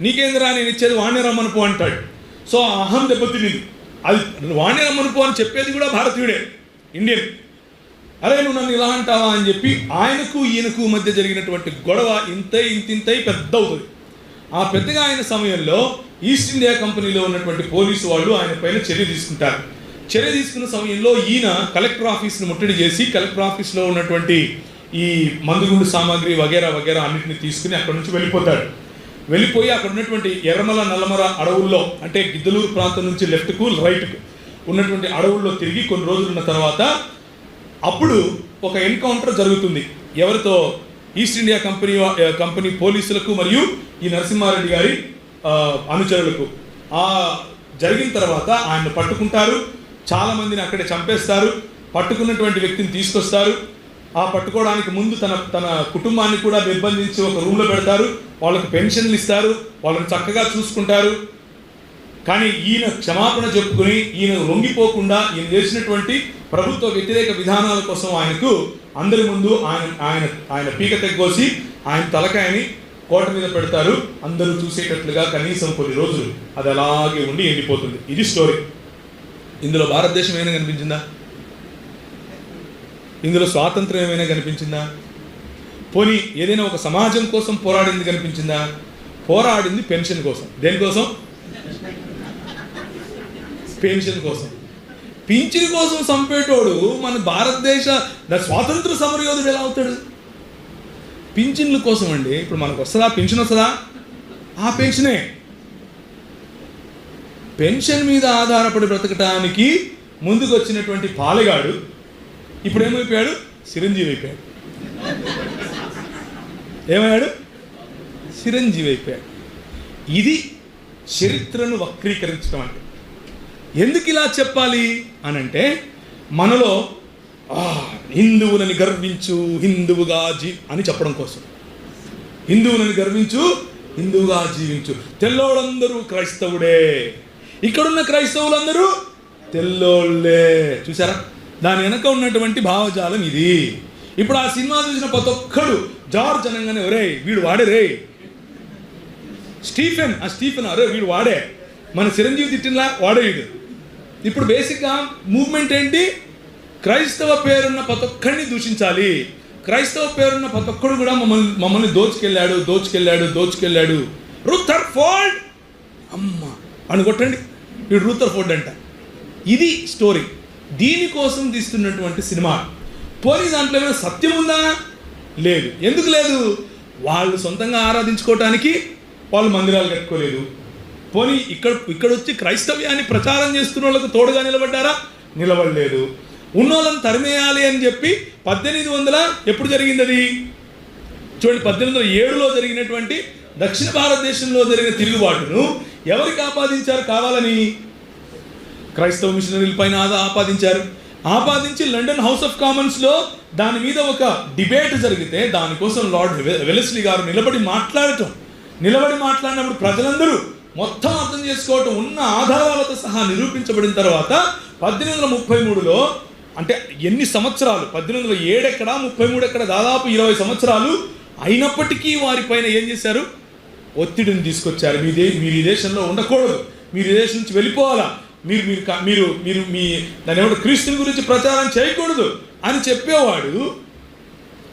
నీకేంద్రా నేను ఇచ్చేది వాణ్ణి రమ్మను పో అంటాడు. సో అహం దెబ్బతినింది. అది వాణ్ణి రమ్మను పో అని చెప్పేది కూడా భారతీయుడే, ఇండియన్. అరే నువ్వు నన్ను ఇలా అంటావా అని చెప్పి ఆయనకు ఈయనకు మధ్య జరిగినటువంటి గొడవ ఇంతై పెద్ద అవుతుంది. ఆ పెద్దగా అయిన సమయంలో ఈస్ట్ ఇండియా కంపెనీలో ఉన్నటువంటి పోలీసు వాళ్ళు ఆయన పైన చర్య తీసుకుంటారు. చర్య తీసుకున్న సమయంలో ఈయన కలెక్టర్ ఆఫీస్ను ముట్టడి చేసి కలెక్టర్ ఆఫీస్లో ఉన్నటువంటి ఈ మందుగుండు సామాగ్రి వగేరా అన్నింటినీ తీసుకుని అక్కడ నుంచి వెళ్ళిపోతాడు. వెళ్ళిపోయి అక్కడ ఉన్నటువంటి ఎర్రమల నల్లమర అడవుల్లో, అంటే గిద్దలూరు ప్రాంతం నుంచి లెఫ్ట్కు రైట్కు ఉన్నటువంటి అడవుల్లో తిరిగి కొన్ని రోజులు ఉన్న తర్వాత అప్పుడు ఒక ఎన్కౌంటర్ జరుగుతుంది. ఎవరితో? ఈస్ట్ ఇండియా కంపెనీ పోలీసులకు మరియు ఈ నరసింహారెడ్డి గారి అనుచరులకు. జరిగిన తర్వాత ఆయన పట్టుకుంటారు, చాలామందిని అక్కడే చంపేస్తారు. పట్టుకున్నటువంటి వ్యక్తిని తీసుకొస్తారు. ఆ పట్టుకోవడానికి ముందు తన కుటుంబాన్ని కూడా నిర్బంధించి ఒక రూమ్లో పెడతారు. వాళ్ళకు పెన్షన్లు ఇస్తారు, వాళ్ళని చక్కగా చూసుకుంటారు. కానీ ఈయన క్షమాపణ చెప్పుకుని ఈయన లొంగిపోకుండా ఈయన చేసినటువంటి ప్రభుత్వ వ్యతిరేక విధానాల కోసం ఆయనకు అందరి ముందు ఆయన పీక తెగ్గోసి ఆయన తలకాయని కోట మీద పెడతారు. అందరూ చూసేటట్లుగా కనీసం కొన్ని రోజులు అది అలాగే ఉండి ఎండిపోతుంది. ఇది స్టోరీ. ఇందులో భారతదేశం ఏమైనా కనిపించిందా? ఇందులో స్వాతంత్రం ఏమైనా కనిపించిందా? పోనీ ఏదైనా ఒక సమాజం కోసం పోరాడింది కనిపించిందా? పోరాడింది పెన్షన్ కోసం. దేనికోసం? పెన్షన్ కోసం. పింఛన్ కోసం చంపేటోడు మన భారతదేశ స్వాతంత్ర సమరయోధుడు ఎలా అవుతాడు? పింఛన్ల కోసం అండి. ఇప్పుడు మనకు వస్తుందా పెన్షన్? వస్తుందా? ఆ పెన్షనే. పెన్షన్ మీద ఆధారపడి బ్రతకటానికి ముందుకు వచ్చినటువంటి పాలెగాడు ఇప్పుడు ఏమైపోయాడు? చిరంజీవి అయిపోయాడు. ఏమయ్యాడు? చిరంజీవి అయిపోయాడు. ఇది చరిత్రను వక్రీకరించడం అంటే. ఎందుకు ఇలా చెప్పాలి అనంటే, మనలో హిందువులని గర్వించు, హిందువుగా అని చెప్పడం కోసం. హిందువులని గర్వించు, హిందువుగా జీవించు. తెల్లోళ్ళందరూ క్రైస్తవుడే, ఇక్కడున్న క్రైస్తవులందరూ తెల్లోళ్ళే. చూసారా? దాని వెనక ఉన్నటువంటి భావజాలం ఇది. ఇప్పుడు ఆ సినిమా చూసిన ప్రతి ఒక్కడు జార్జ్ అనగానే ఒరే వీడు వాడే రే, స్టీఫెన్ అరే వీడు వాడే, మన చిరంజీవి తిట్టినలా వాడే వీడు. ఇప్పుడు బేసిక్గా మూవ్మెంట్ ఏంటి? క్రైస్తవ పేరున్న ప్రతి ఒక్కడిని దూషించాలి. క్రైస్తవ పేరున్న ప్రతి ఒక్కడు కూడా మమ్మల్ని దోచుకెళ్ళాడు. రూథర్ ఫోర్డ్ అమ్మ అని కొట్టండి, వీడు రూథర్ ఫోర్డ్ అంట. ఇది స్టోరీ. దీనికోసం తీస్తున్నటువంటి సినిమా. పోనీ దాంట్లో ఏమైనా సత్యం ఉందా? లేదు. ఎందుకు లేదు? వాళ్ళు సొంతంగా ఆరాధించుకోవటానికి వాళ్ళు మందిరాలు కట్టుకోలేదు. పోనీ ఇక్కడ వచ్చి క్రైస్తవ్యాన్ని ప్రచారం చేస్తున్న వాళ్ళకు తోడుగా నిలబడ్డారా? నిలబడలేదు. ఉన్నోళ్ళని తరిమేయాలి అని చెప్పి 1800 ఎప్పుడు జరిగింది అది? చూడండి, 1807లో జరిగినటువంటి దక్షిణ భారతదేశంలో జరిగిన తిరుగుబాటును ఎవరికి ఆపాదించారు? కావాలని క్రైస్తవ మిషనరీల పైన ఆపాదించి లండన్ హౌస్ ఆఫ్ కామన్స్లో దాని మీద ఒక డిబేట్ జరిగితే దానికోసం లార్డ్ వెలెస్లీ గారు నిలబడి మాట్లాడినప్పుడు ప్రజలందరూ మొత్తం అర్థం చేసుకోవటం, ఉన్న ఆధారాలతో సహా నిరూపించబడిన తర్వాత 1833లో, అంటే ఎన్ని సంవత్సరాలు, 1807 ఎక్కడ 33 ఎక్కడ, దాదాపు 20 సంవత్సరాలు అయినప్పటికీ వారిపైన ఏం చేశారు? ఒత్తిడిని తీసుకొచ్చారు. మీరు ఈ దేశంలో ఉండకూడదు, మీరు ఈ దేశం నుంచి వెళ్ళిపోవాలా, మీరు మీ దాని ఏమంటే క్రీస్తుని గురించి ప్రచారం చేయకూడదు అని చెప్పేవాడు.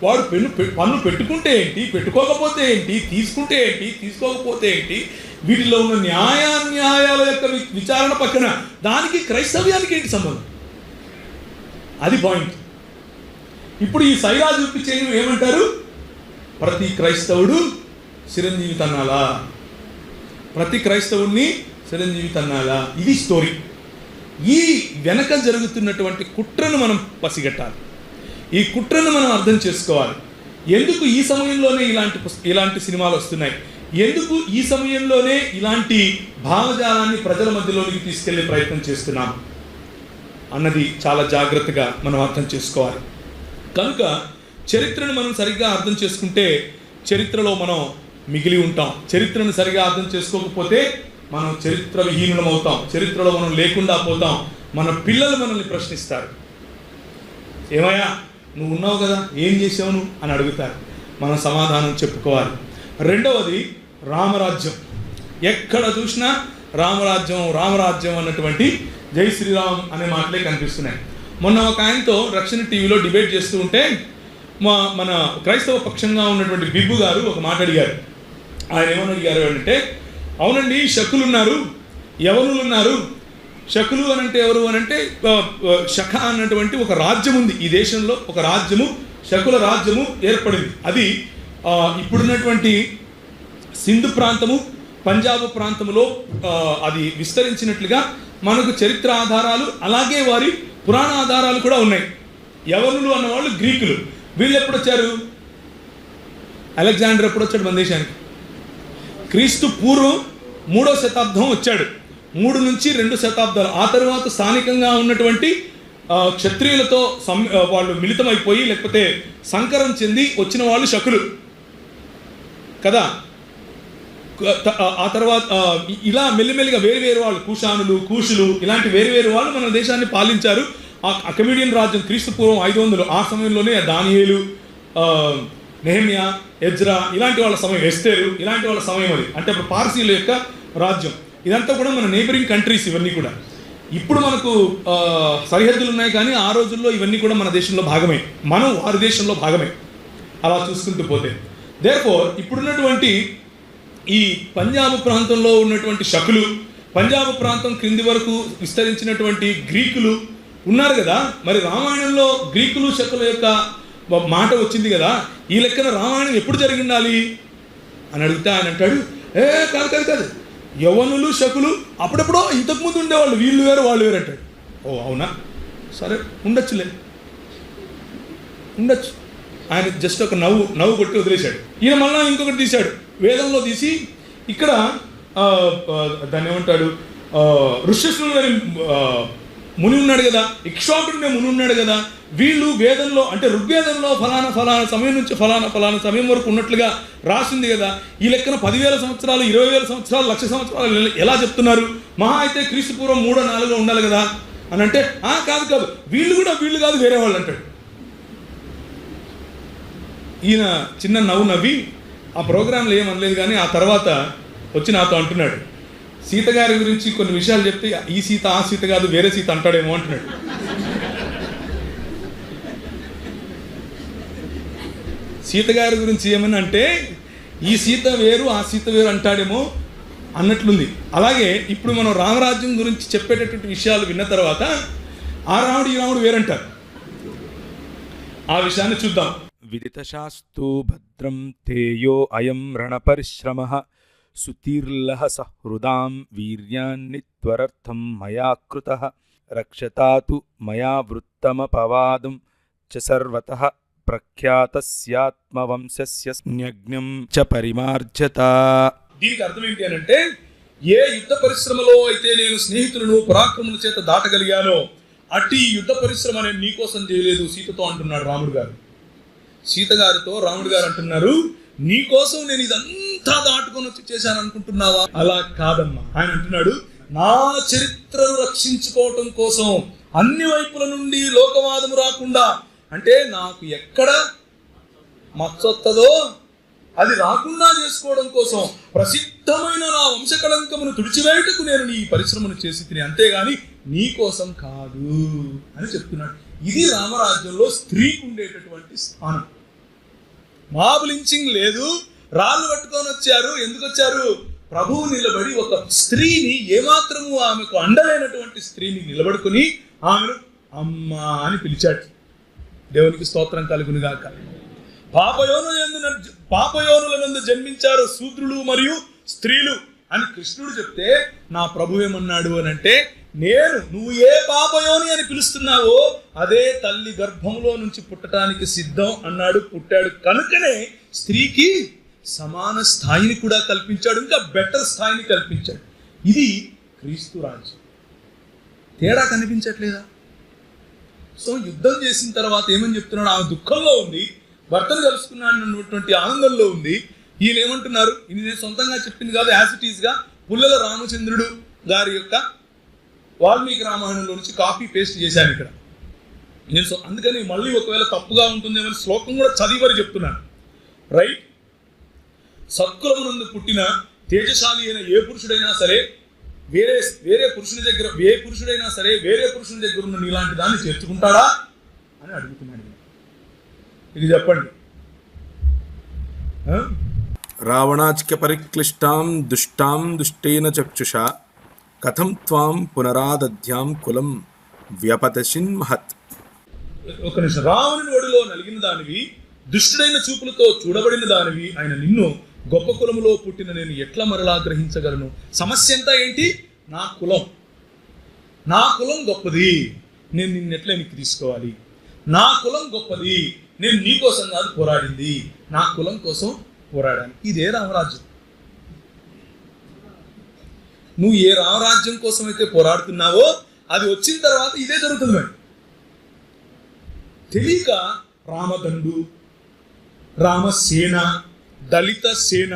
వాడు పన్ను పెట్టుకుంటే ఏంటి, పెట్టుకోకపోతే ఏంటి, తీసుకుంటే ఏంటి, తీసుకోకపోతే ఏంటి, వీటిలో ఉన్న న్యాయాల యొక్క విచారణ పక్కన దానికి క్రైస్తవ్యానికి ఏంటి సంబంధం? అది పాయింట్. ఇప్పుడు ఈ సైరా చూపించే ఏమంటారు? ప్రతి క్రైస్తవుడు చిరంజీవి తన్నాలా, ప్రతి క్రైస్తవుడిని చిరంజీవి తన్నాలా. ఇది స్టోరీ. ఈ వెనక జరుగుతున్నటువంటి కుట్రను మనం పసిగట్టాలి. ఈ కుట్రను మనం అర్థం చేసుకోవాలి. ఎందుకు ఈ సమయంలోనే ఇలాంటి సినిమాలు వస్తున్నాయి, ఎందుకు ఈ సమయంలోనే ఇలాంటి భావజాలాన్ని ప్రజల మధ్యలోనికి తీసుకెళ్లే ప్రయత్నం చేస్తున్నాం అన్నది చాలా జాగ్రత్తగా మనం అర్థం చేసుకోవాలి. కనుక చరిత్రను మనం సరిగ్గా అర్థం చేసుకుంటే చరిత్రలో మనం మిగిలి ఉంటాం. చరిత్రను సరిగా అర్థం చేసుకోకపోతే మనం చరిత్ర విహీనులం అవుతాం, చరిత్రలో మనం లేకుండా పోతాం. మన పిల్లలు మనల్ని ప్రశ్నిస్తారు. ఏమయ్యా నువ్వు ఉన్నావు కదా, ఏం చేసావు నువ్వు అని అడుగుతారు. మనం సమాధానం చెప్పుకోవాలి. రెండవది రామరాజ్యం. ఎక్కడ చూసినా రామరాజ్యం రామరాజ్యం అన్నటువంటి జై శ్రీరామ్ అనే మాటలే కనిపిస్తున్నాయి. మొన్న ఒక ఆయనతో రక్షణ టీవీలో డిబేట్ చేస్తూ ఉంటే మన క్రైస్తవ పక్షంగా ఉన్నటువంటి బిబ్బు గారు ఒక మాట అడిగారు. ఆయన ఏమని అడిగారు అంటే, అవునండి శకులు ఉన్నారు, యవనులు ఉన్నారు. శకులు అని అంటే ఎవరు అని అంటే శక అన్నటువంటి ఒక రాజ్యం ఉంది ఈ దేశంలో. ఒక రాజ్యము, శకుల రాజ్యము ఏర్పడింది. అది ఇప్పుడున్నటువంటి సింధు ప్రాంతము, పంజాబ్ ప్రాంతంలో అది విస్తరించినట్లుగా మనకు చరిత్ర ఆధారాలు, అలాగే వారి పురాణ ఆధారాలు కూడా ఉన్నాయి. యవనులు అన్నవాళ్ళు గ్రీకులు. వీళ్ళు ఎప్పుడు వచ్చారు? అలెగ్జాండర్ ఎప్పుడు వచ్చాడు మన దేశానికి? క్రీస్తు పూర్వం 3వ శతాబ్దం వచ్చాడు. 3 నుంచి 2 శతాబ్దాలు. ఆ తర్వాత స్థానికంగా ఉన్నటువంటి క్షత్రియులతో వాళ్ళు మిళితమైపోయి లేకపోతే సంకరం చెంది వచ్చిన వాళ్ళు శకులు కదా. ఆ తర్వాత ఇలా మెల్లిమెల్లిగా వేరు వాళ్ళు కుషానులు, కూషులు ఇలాంటి వేరు వాళ్ళు మన దేశాన్ని పాలించారు. ఆ కమీడియన్ రాజ్యం క్రీస్తు పూర్వం 500 ఆ సమయంలోనే దానియేలు, నెహెమ్యా, ఎజ్రా ఇలాంటి వాళ్ళ సమయం, ఎస్తేరు ఇలాంటి వాళ్ళ సమయం అది. అంటే అప్పుడు పార్సీల యొక్క రాజ్యం. ఇదంతా కూడా మన నేబరింగ్ కంట్రీస్ ఇవన్నీ కూడా. ఇప్పుడు మనకు సరిహద్దులు ఉన్నాయి, కానీ ఆ రోజుల్లో ఇవన్నీ కూడా మన దేశంలో భాగమే, మనం వారి దేశంలో భాగమే. అలా చూసుకుంటూ పోతే దేర్ఫోర్ ఇప్పుడున్నటువంటి ఈ పంజాబ్ ప్రాంతంలో ఉన్నటువంటి శకులు, పంజాబ్ ప్రాంతం క్రింది వరకు విస్తరించినటువంటి గ్రీకులు ఉన్నారు కదా. మరి రామాయణంలో గ్రీకులు శకుల యొక్క మాట వచ్చింది కదా. ఈ లెక్కన రామాయణం ఎప్పుడు జరిగి ఉండాలి అని అడిగితే ఆయన అంటాడు, కాదు, యవనులు శకులు అప్పుడెప్పుడో ఇంతకుముందు ఉండేవాళ్ళు, వీళ్ళు వేరు వాళ్ళు వేరు అంటాడు. ఓ అవునా, సరే ఉండొచ్చు. ఆయన జస్ట్ ఒక నవ్వు కొట్టి వదిలేశాడు. ఈయన మళ్ళా ఇంకొకటి తీశాడు, వేదంలో తీసి ఇక్కడ దాన్ని ఏమంటాడు, ఋష్యశృంగు గారి ముని ఉన్నాడు కదా, ఇక్ష్వాకుడునే ముని ఉన్నాడు కదా. వీళ్ళు వేదంలో అంటే ఋగ్వేదంలో ఫలానా సమయం నుంచి ఫలానా సమయం వరకు ఉన్నట్లుగా రాసింది కదా. ఈ లెక్కన 10,000 సంవత్సరాలు, 20,000 సంవత్సరాలు, 1,00,000 సంవత్సరాలు ఎలా చెప్తున్నారు? మహా అయితే క్రీస్తు పూర్వం 3 or 4 ఉండాలి కదా అని అంటే, కాదు వీళ్ళు కాదు వేరే వాళ్ళు అంటాడు. ఈయన చిన్న నవ్వి ఆ ప్రోగ్రాంలో ఏమనలేదు, కానీ ఆ తర్వాత వచ్చి నాతో అంటున్నాడు, సీత గారి గురించి కొన్ని విషయాలు చెప్తే ఈ సీత ఆ సీత కాదు వేరే సీత అంటాడేమో అంటున్నాడు. సీత గారి గురించి ఏమని అంటే ఈ సీత వేరు ఆ సీత వేరు అంటాడేమో అన్నట్లుంది. అలాగే ఇప్పుడు మనం రామరాజ్యం గురించి చెప్పేటటువంటి విషయాలు విన్న తర్వాత ఆ రాముడు ఈ రాముడు వేరంటారు. ఆ విషయాన్ని చూద్దాం. విదితశాస్తు భద్రం తేయో అయం రణపరిశ్రమః సుతీర్లహ సహృదాం వీర్యాన్ని త్వరర్థం మయా కృతః రక్షతాతు మయా వృత్తమపవాదం చ సర్వతః ప్రఖ్యాతస్యాత్మవంశస్య జ్ఞం చ పరిమార్జత. దీనికి అర్థం ఏంటి అని అంటే, ఏ యుద్ధ పరిశ్రమలో అయితే నేను స్నేహితులను పరాక్రముల చేత దాటగలిగానో అట్టి యుద్ధ పరిశ్రమ నేను నీకోసం చేయలేదు సీతతో అంటున్నాడు రాముడు గారు. సీత గారితో రాముడు గారు అంటున్నారు, నీకోసం నేను ఇదంతా దాటుకొని వచ్చి చేశాను అనుకుంటున్నావా? అలా కాదమ్మా. ఆయన అంటున్నాడు, నా చరిత్రను రక్షించుకోవటం కోసం అన్ని వైపుల నుండి లోకవాదము రాకుండా, అంటే నాకు ఎక్కడ మచ్చొత్తదో అది రాకుండా చేసుకోవడం కోసం ప్రసిద్ధమైన నా వంశకళంకమును తుడిచివేయటకు నేను నీ పరిశ్రమను చేసి తిని, అంతేగాని నీ కోసం కాదు అని చెప్తున్నాడు. ఇది రామరాజ్యంలో స్త్రీకి ఉండేటటువంటి స్థానం. మాబ్ లించింగ్ లేదు, రాళ్ళు పట్టుకొని వచ్చారు. ఎందుకు వచ్చారు? ప్రభువు నిలబడి ఒక స్త్రీని, ఏమాత్రము ఆమెకు అండలేనటువంటి స్త్రీని నిలబడుకుని ఆమెను అమ్మా అని పిలిచాడు. దేవునికి స్తోత్రం కలుగునుగాక. పాపయోనులందు జన్మించారు శూద్రులు మరియు స్త్రీలు అని కృష్ణుడు చెప్తే నా ప్రభు ఏమన్నాడు అని అంటే, నువ్వు ఏ పాపయోని అని పిలుస్తున్నావో అదే తల్లి గర్భంలో నుంచి పుట్టడానికి సిద్ధం అన్నాడు. పుట్టాడు కనుకనే స్త్రీకి సమాన స్థాయిని కూడా కల్పించాడు, ఇంకా బెటర్ స్థాయిని కల్పించాడు. ఇది క్రీస్తు రాజ్యం. తేడా కనిపించట్లేదా? సో యుద్ధం చేసిన తర్వాత ఏమని చెప్తున్నాడు? ఆమె దుఃఖంలో ఉంది, భర్తను కలుసుకున్నాడు అన్నటువంటి ఆనందంలో ఉంది. ఈయన ఏమంటున్నారు? ఇది నేను సొంతంగా చెప్పింది కాదు, యాజ్ ఇట్ ఈస్గా పుల్లల రామచంద్రుడు గారి యొక్క వాల్మీకి రామాయణంలో నుంచి కాపీ పేస్ట్ చేశాను ఇక్కడ. నేను అందుకని మళ్ళీ ఒకవేళ తప్పుగా ఉంటుందేమో శ్లోకం కూడా చదివి మరి చెప్తున్నాను. రైట్? సత్కులమునందు పుట్టిన తేజశాలి అయిన ఏ పురుషుడైనా సరే వేరే పురుషుని దగ్గర వేరే పురుషుని దగ్గర ఉన్న నీలాంటి దాన్ని చేర్చుకుంటాడా అని అడుగుతున్నాడు. ఇది చెప్పండి. రావణాచ్య పరిక్లిష్టాం దుష్టాం దుష్టేన చక్షుషా కథం త్వాం పునరాదధ్యాం కులం వ్యపతసిన్ మహత్. ఒక నిమిషం. రావణుని ఒడిలో నలిగిన దానివి, దుష్టుడైన చూపులతో చూడబడిన దానివి ఆయన నిన్ను గొప్ప కులములో పుట్టిన నేను ఎట్లా మరలా గ్రహించగలను? సమస్య అంతా ఏంటి? నా కులం గొప్పది, నేను నిన్నెట్లా నీకు తీసుకోవాలి? నా కులం గొప్పది, నేను నీ కోసం కాదు పోరాడింది, నా కులం కోసం పోరాడాను. ఇదే రామరాజ్యం. నువ్వు ఏ రామరాజ్యం కోసం అయితే పోరాడుతున్నావో అది వచ్చిన తర్వాత ఇదే జరుగుతుంది. మరి తెలియక రామదండు, రామసేన, దళిత సేన,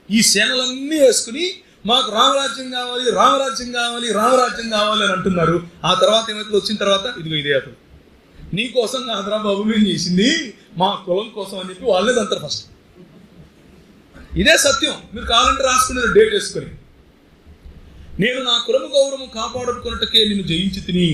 ఈ సేనలన్నీ వేసుకుని మాకు రామరాజ్యం కావాలి అని అంటున్నారు. ఆ తర్వాత ఏమైతే వచ్చిన తర్వాత ఇదిగో ఇదే అతను నీ కోసం కాదురా బాబు మేము చేసింది, మా కులం కోసం అని చెప్పి వాళ్ళే అంటారు ఫస్ట్. ఇదే సత్యం. మీరు కావాలంటే రాసుకునే డేట్ వేసుకొని, నేను నా కులము గౌరవము కాపాడుకున్నట్టుకే నిన్ను జయించి తిని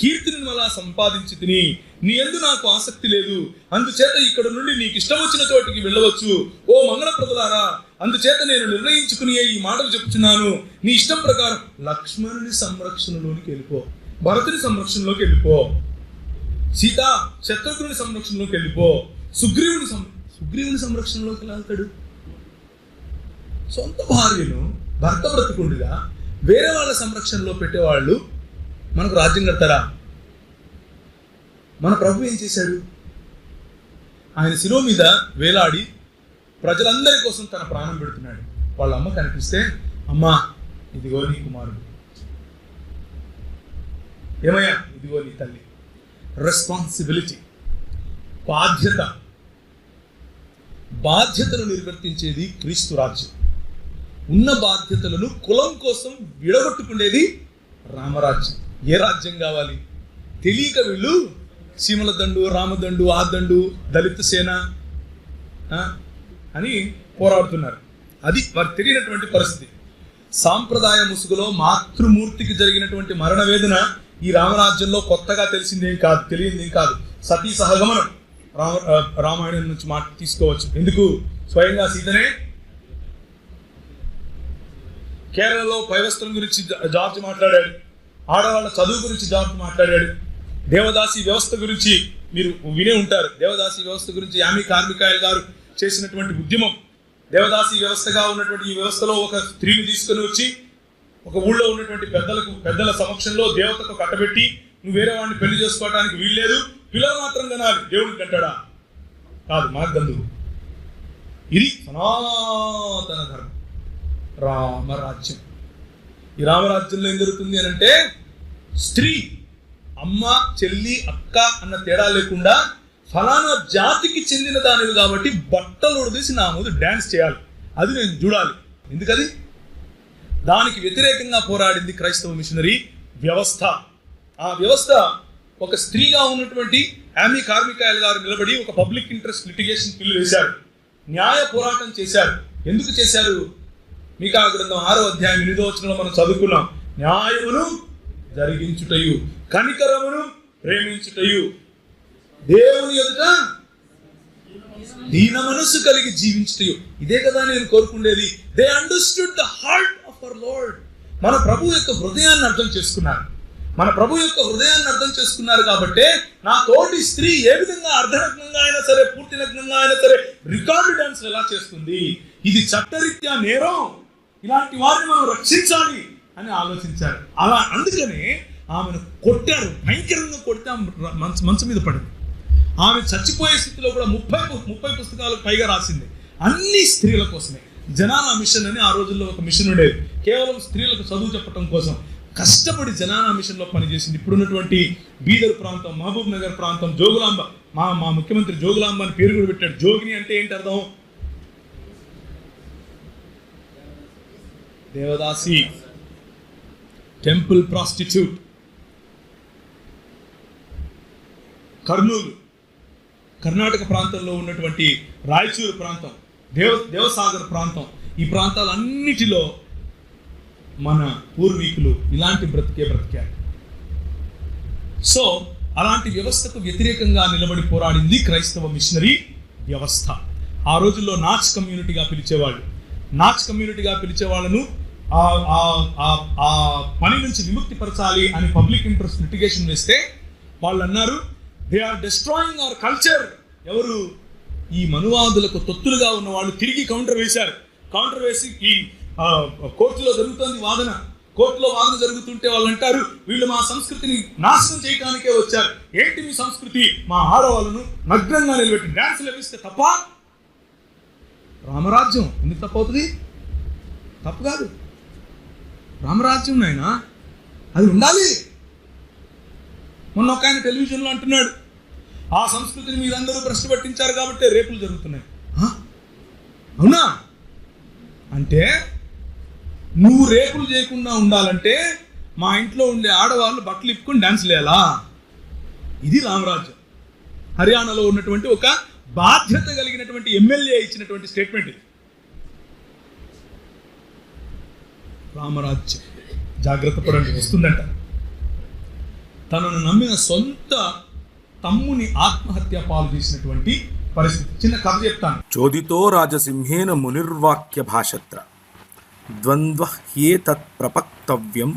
కీర్తిని మళ్ళా సంపాదించి తిని నీ యందు నాకు ఆసక్తి లేదు, అందుచేత ఇక్కడ నుండి నీకు ఇష్టం వచ్చిన చోటికి వెళ్ళవచ్చు ఓ మంగళప్రదులారా, అందుచేత నేను నిర్ణయించుకుని ఈ మాటలు చెప్తున్నాను. నీ ఇష్టం ప్రకారం లక్ష్మణుని సంరక్షణలోనికి వెళ్ళిపో, భరతుని సంరక్షణలోకి వెళ్ళిపో, సీత శత్రుఘ్నుని సంరక్షణలోకి వెళ్ళిపో, సుగ్రీవుని సంరక్షణలోకి వెళ్తాడు. సొంత భార్యను భర్త బ్రతుకుండగా వేరే వాళ్ళ సంరక్షణలో పెట్టేవాళ్ళు మనకు రాజ్యం కడతారా? మన ప్రభు ఏం చేశాడు? ఆయన శిలువ మీద వేలాడి ప్రజలందరి కోసం తన ప్రాణం పెడుతున్నాడు. వాళ్ళ అమ్మ కనిపిస్తే, అమ్మా ఇదిగో నీ కుమారుడు, ఏమయ్యా ఇదిగో నీ తల్లి. రెస్పాన్సిబిలిటీ, బాధ్యతను నిర్వర్తించేది క్రీస్తు రాజ్యం. ఉన్న బాధ్యతలను కులం కోసం విడగొట్టుకునేది రామరాజ్యం. ఏ రాజ్యం కావాలి? తెలియక వీళ్ళు సీమల దండు, రామదండు, ఆ దండు, దళిత సేన అని పోరాడుతున్నారు. అది వారికి తెలియనటువంటి పరిస్థితి. సాంప్రదాయ ముసుగులో మాతృమూర్తికి జరిగినటువంటి మరణ వేదన ఈ రామరాజ్యంలో కొత్తగా తెలిసిందేం కాదు. సతీ సహగమనం రామాయణం నుంచి మాట తీసుకోవచ్చు. ఎందుకు? స్వయంగా సీతనే కేరళలో పైవస్త్రం గురించి జార్జ్ మాట్లాడాడు, ఆడవాళ్ళ చదువు గురించి జార్జ్ మాట్లాడాడు, దేవదాసి వ్యవస్థ గురించి మీరు వినే ఉంటారు. దేవదాసి వ్యవస్థ గురించి యామి కార్మికాయల్ గారు చేసినటువంటి ఉద్యమం. దేవదాసి వ్యవస్థగా ఉన్నటువంటి ఈ వ్యవస్థలో ఒక స్త్రీని తీసుకొని వచ్చి ఒక ఊళ్ళో ఉన్నటువంటి పెద్దల సమక్షంలో దేవతకు కట్టబెట్టి నువ్వు వేరే వాడిని పెళ్లి చేసుకోవడానికి వీల్లేదు, పిల్లలు మాత్రం కనాలి, దేవుడికి కంటాడా? కాదు, మార్గంధువు. ఇది సనాతన ధర్మం, రామరాజ్యం. ఈ రామరాజ్యంలో ఏం జరుగుతుంది అని అంటే, స్త్రీ అమ్మ, చెల్లి, అక్క అన్న తేడా లేకుండా ఫలానా జాతికి చెందిన దానివి కాబట్టి బట్టలు ఉడదీసి నా ముందు డ్యాన్స్ చేయాలి, అది నేను చూడాలి. ఎందుకది? దానికి వ్యతిరేకంగా పోరాడింది క్రైస్తవ మిషనరీ వ్యవస్థ. ఆ వ్యవస్థ ఒక స్త్రీగా ఉన్నటువంటి యామి కార్మికాయల్ గారు నిలబడి ఒక పబ్లిక్ ఇంట్రెస్ట్ లిటిగేషన్ బిల్లు వేశారు, న్యాయ పోరాటం చేశారు. ఎందుకు చేశారు? మీకా గ్రంథం 6వ అధ్యాయం 8వ వచనంలో మనం చదువుకున్నాం. న్యాయమును జరిగించుటయు, కనికరమును ప్రేమించుటయు, దేవుని ఎదుట దీన మనస్సు కలిగి జీవించుటయు. ఇదే కదా నేను కోరుకునేది. They understood the heart of our Lord. మన ప్రభు యొక్క హృదయాన్ని అర్థం చేసుకున్నారు. కాబట్టే నా తోటి స్త్రీ ఏ విధంగా అర్ధనగ్నంగా అయినా సరే, పూర్తి నగ్నంగా అయినా సరే రికార్డు డాన్స్ ఎలా చేస్తుంది, ఇది చట్టరీత్యా నేరం, ఇలాంటి వారిని మనం రక్షించాలి అని ఆలోచించారు. అందుకనే ఆమెను కొట్టారు, భయంకరంగా కొడితే మంచం మీద పడింది. ఆమె చచ్చిపోయే స్థితిలో కూడా 30 పుస్తకాలకు పైగా రాసింది. అన్ని స్త్రీల కోసమే. జనానా మిషన్ అని ఆ రోజుల్లో ఒక మిషన్ ఉండేది, కేవలం స్త్రీలకు చదువు చెప్పడం కోసం. కష్టపడి జనానా మిషన్లో పనిచేసింది. ఇప్పుడున్నటువంటి బీదర్ ప్రాంతం, మహబూబ్ నగర్ ప్రాంతం, జోగులాంబ, మా ముఖ్యమంత్రి జోగులాంబ అని పేరు కూడా పెట్టాడు. జోగిని అంటే ఏంటి అర్థం? దేవదాసి, టెంపుల్ ప్రాస్టిట్యూట్. కర్నూలు, కర్ణాటక ప్రాంతంలో ఉన్నటువంటి రాయచూరు ప్రాంతం, దేవసాగర్ ప్రాంతం, ఈ ప్రాంతాలన్నిటిలో మన పూర్వీకులు ఇలాంటి బ్రతికారు. సో అలాంటి వ్యవస్థకు వ్యతిరేకంగా నిలబడి పోరాడింది క్రైస్తవ మిషనరీ వ్యవస్థ. ఆ రోజుల్లో నాచ్ కమ్యూనిటీగా పిలిచేవాళ్ళు. నాచ్ కమ్యూనిటీగా పిలిచే వాళ్ళను ఆ పని నుంచి విముక్తి పరచాలి అని పబ్లిక్ ఇంట్రెస్ట్ లిటిగేషన్ వేస్తే వాళ్ళు అన్నారు, they are destroying our culture. ఎవరు? ఈ మనువాదులకు తొత్తులుగా ఉన్న వాళ్ళు తిరిగి కౌంటర్ వేశారు. కౌంటర్ వేసి ఈ కోర్టులో జరుగుతుంది వాదన. కోర్టులో వాదన జరుగుతుంటే వాళ్ళు అంటారు, వీళ్ళు మా సంస్కృతిని నాశనం చేయడానికే వచ్చారు. ఏంటి మీ సంస్కృతి? మా ఆడవాళ్ళను నగ్నంగా నిలబెట్టి డ్యాన్సులు వేస్తే తప్ప? రామరాజ్యం ఎందుకు తప్పవుతుంది? తప్పు కాదు. రామరాజ్యం నాయనా, అది ఉండాలి. మొన్న ఒక ఆయన టెలివిజన్లో అంటున్నాడు, ఆ సంస్కృతిని మీరందరూ భ్రష్టు పట్టించారు కాబట్టి రేపులు జరుగుతున్నాయి. అవునా? అంటే నువ్వు రేపులు చేయకుండా ఉండాలంటే మా ఇంట్లో ఉండే ఆడవాళ్ళు బట్టలు ఇప్పుకొని డ్యాన్స్లు వేయాలా? ఇది రామరాజ్యం. హర్యానాలో ఉన్నటువంటి ఒక బాధ్యత కలిగినటువంటి ఎమ్మెల్యే ఇచ్చినటువంటి స్టేట్మెంట్ ఇది. రామరాజ్యం జాగ్రత్త పడండి, వస్తుందంట. తనను నమ్మిన సొంత తమ్ముని ఆత్మహత్య పాలు చేసినటువంటి పరిస్థితి. చిన్న కథ చెప్తాను. చోదితో రాజసింహేన మునిర్వాక్య భాషత్ర ద్వంద్వ హే తత్ ప్రపక్తవ్యం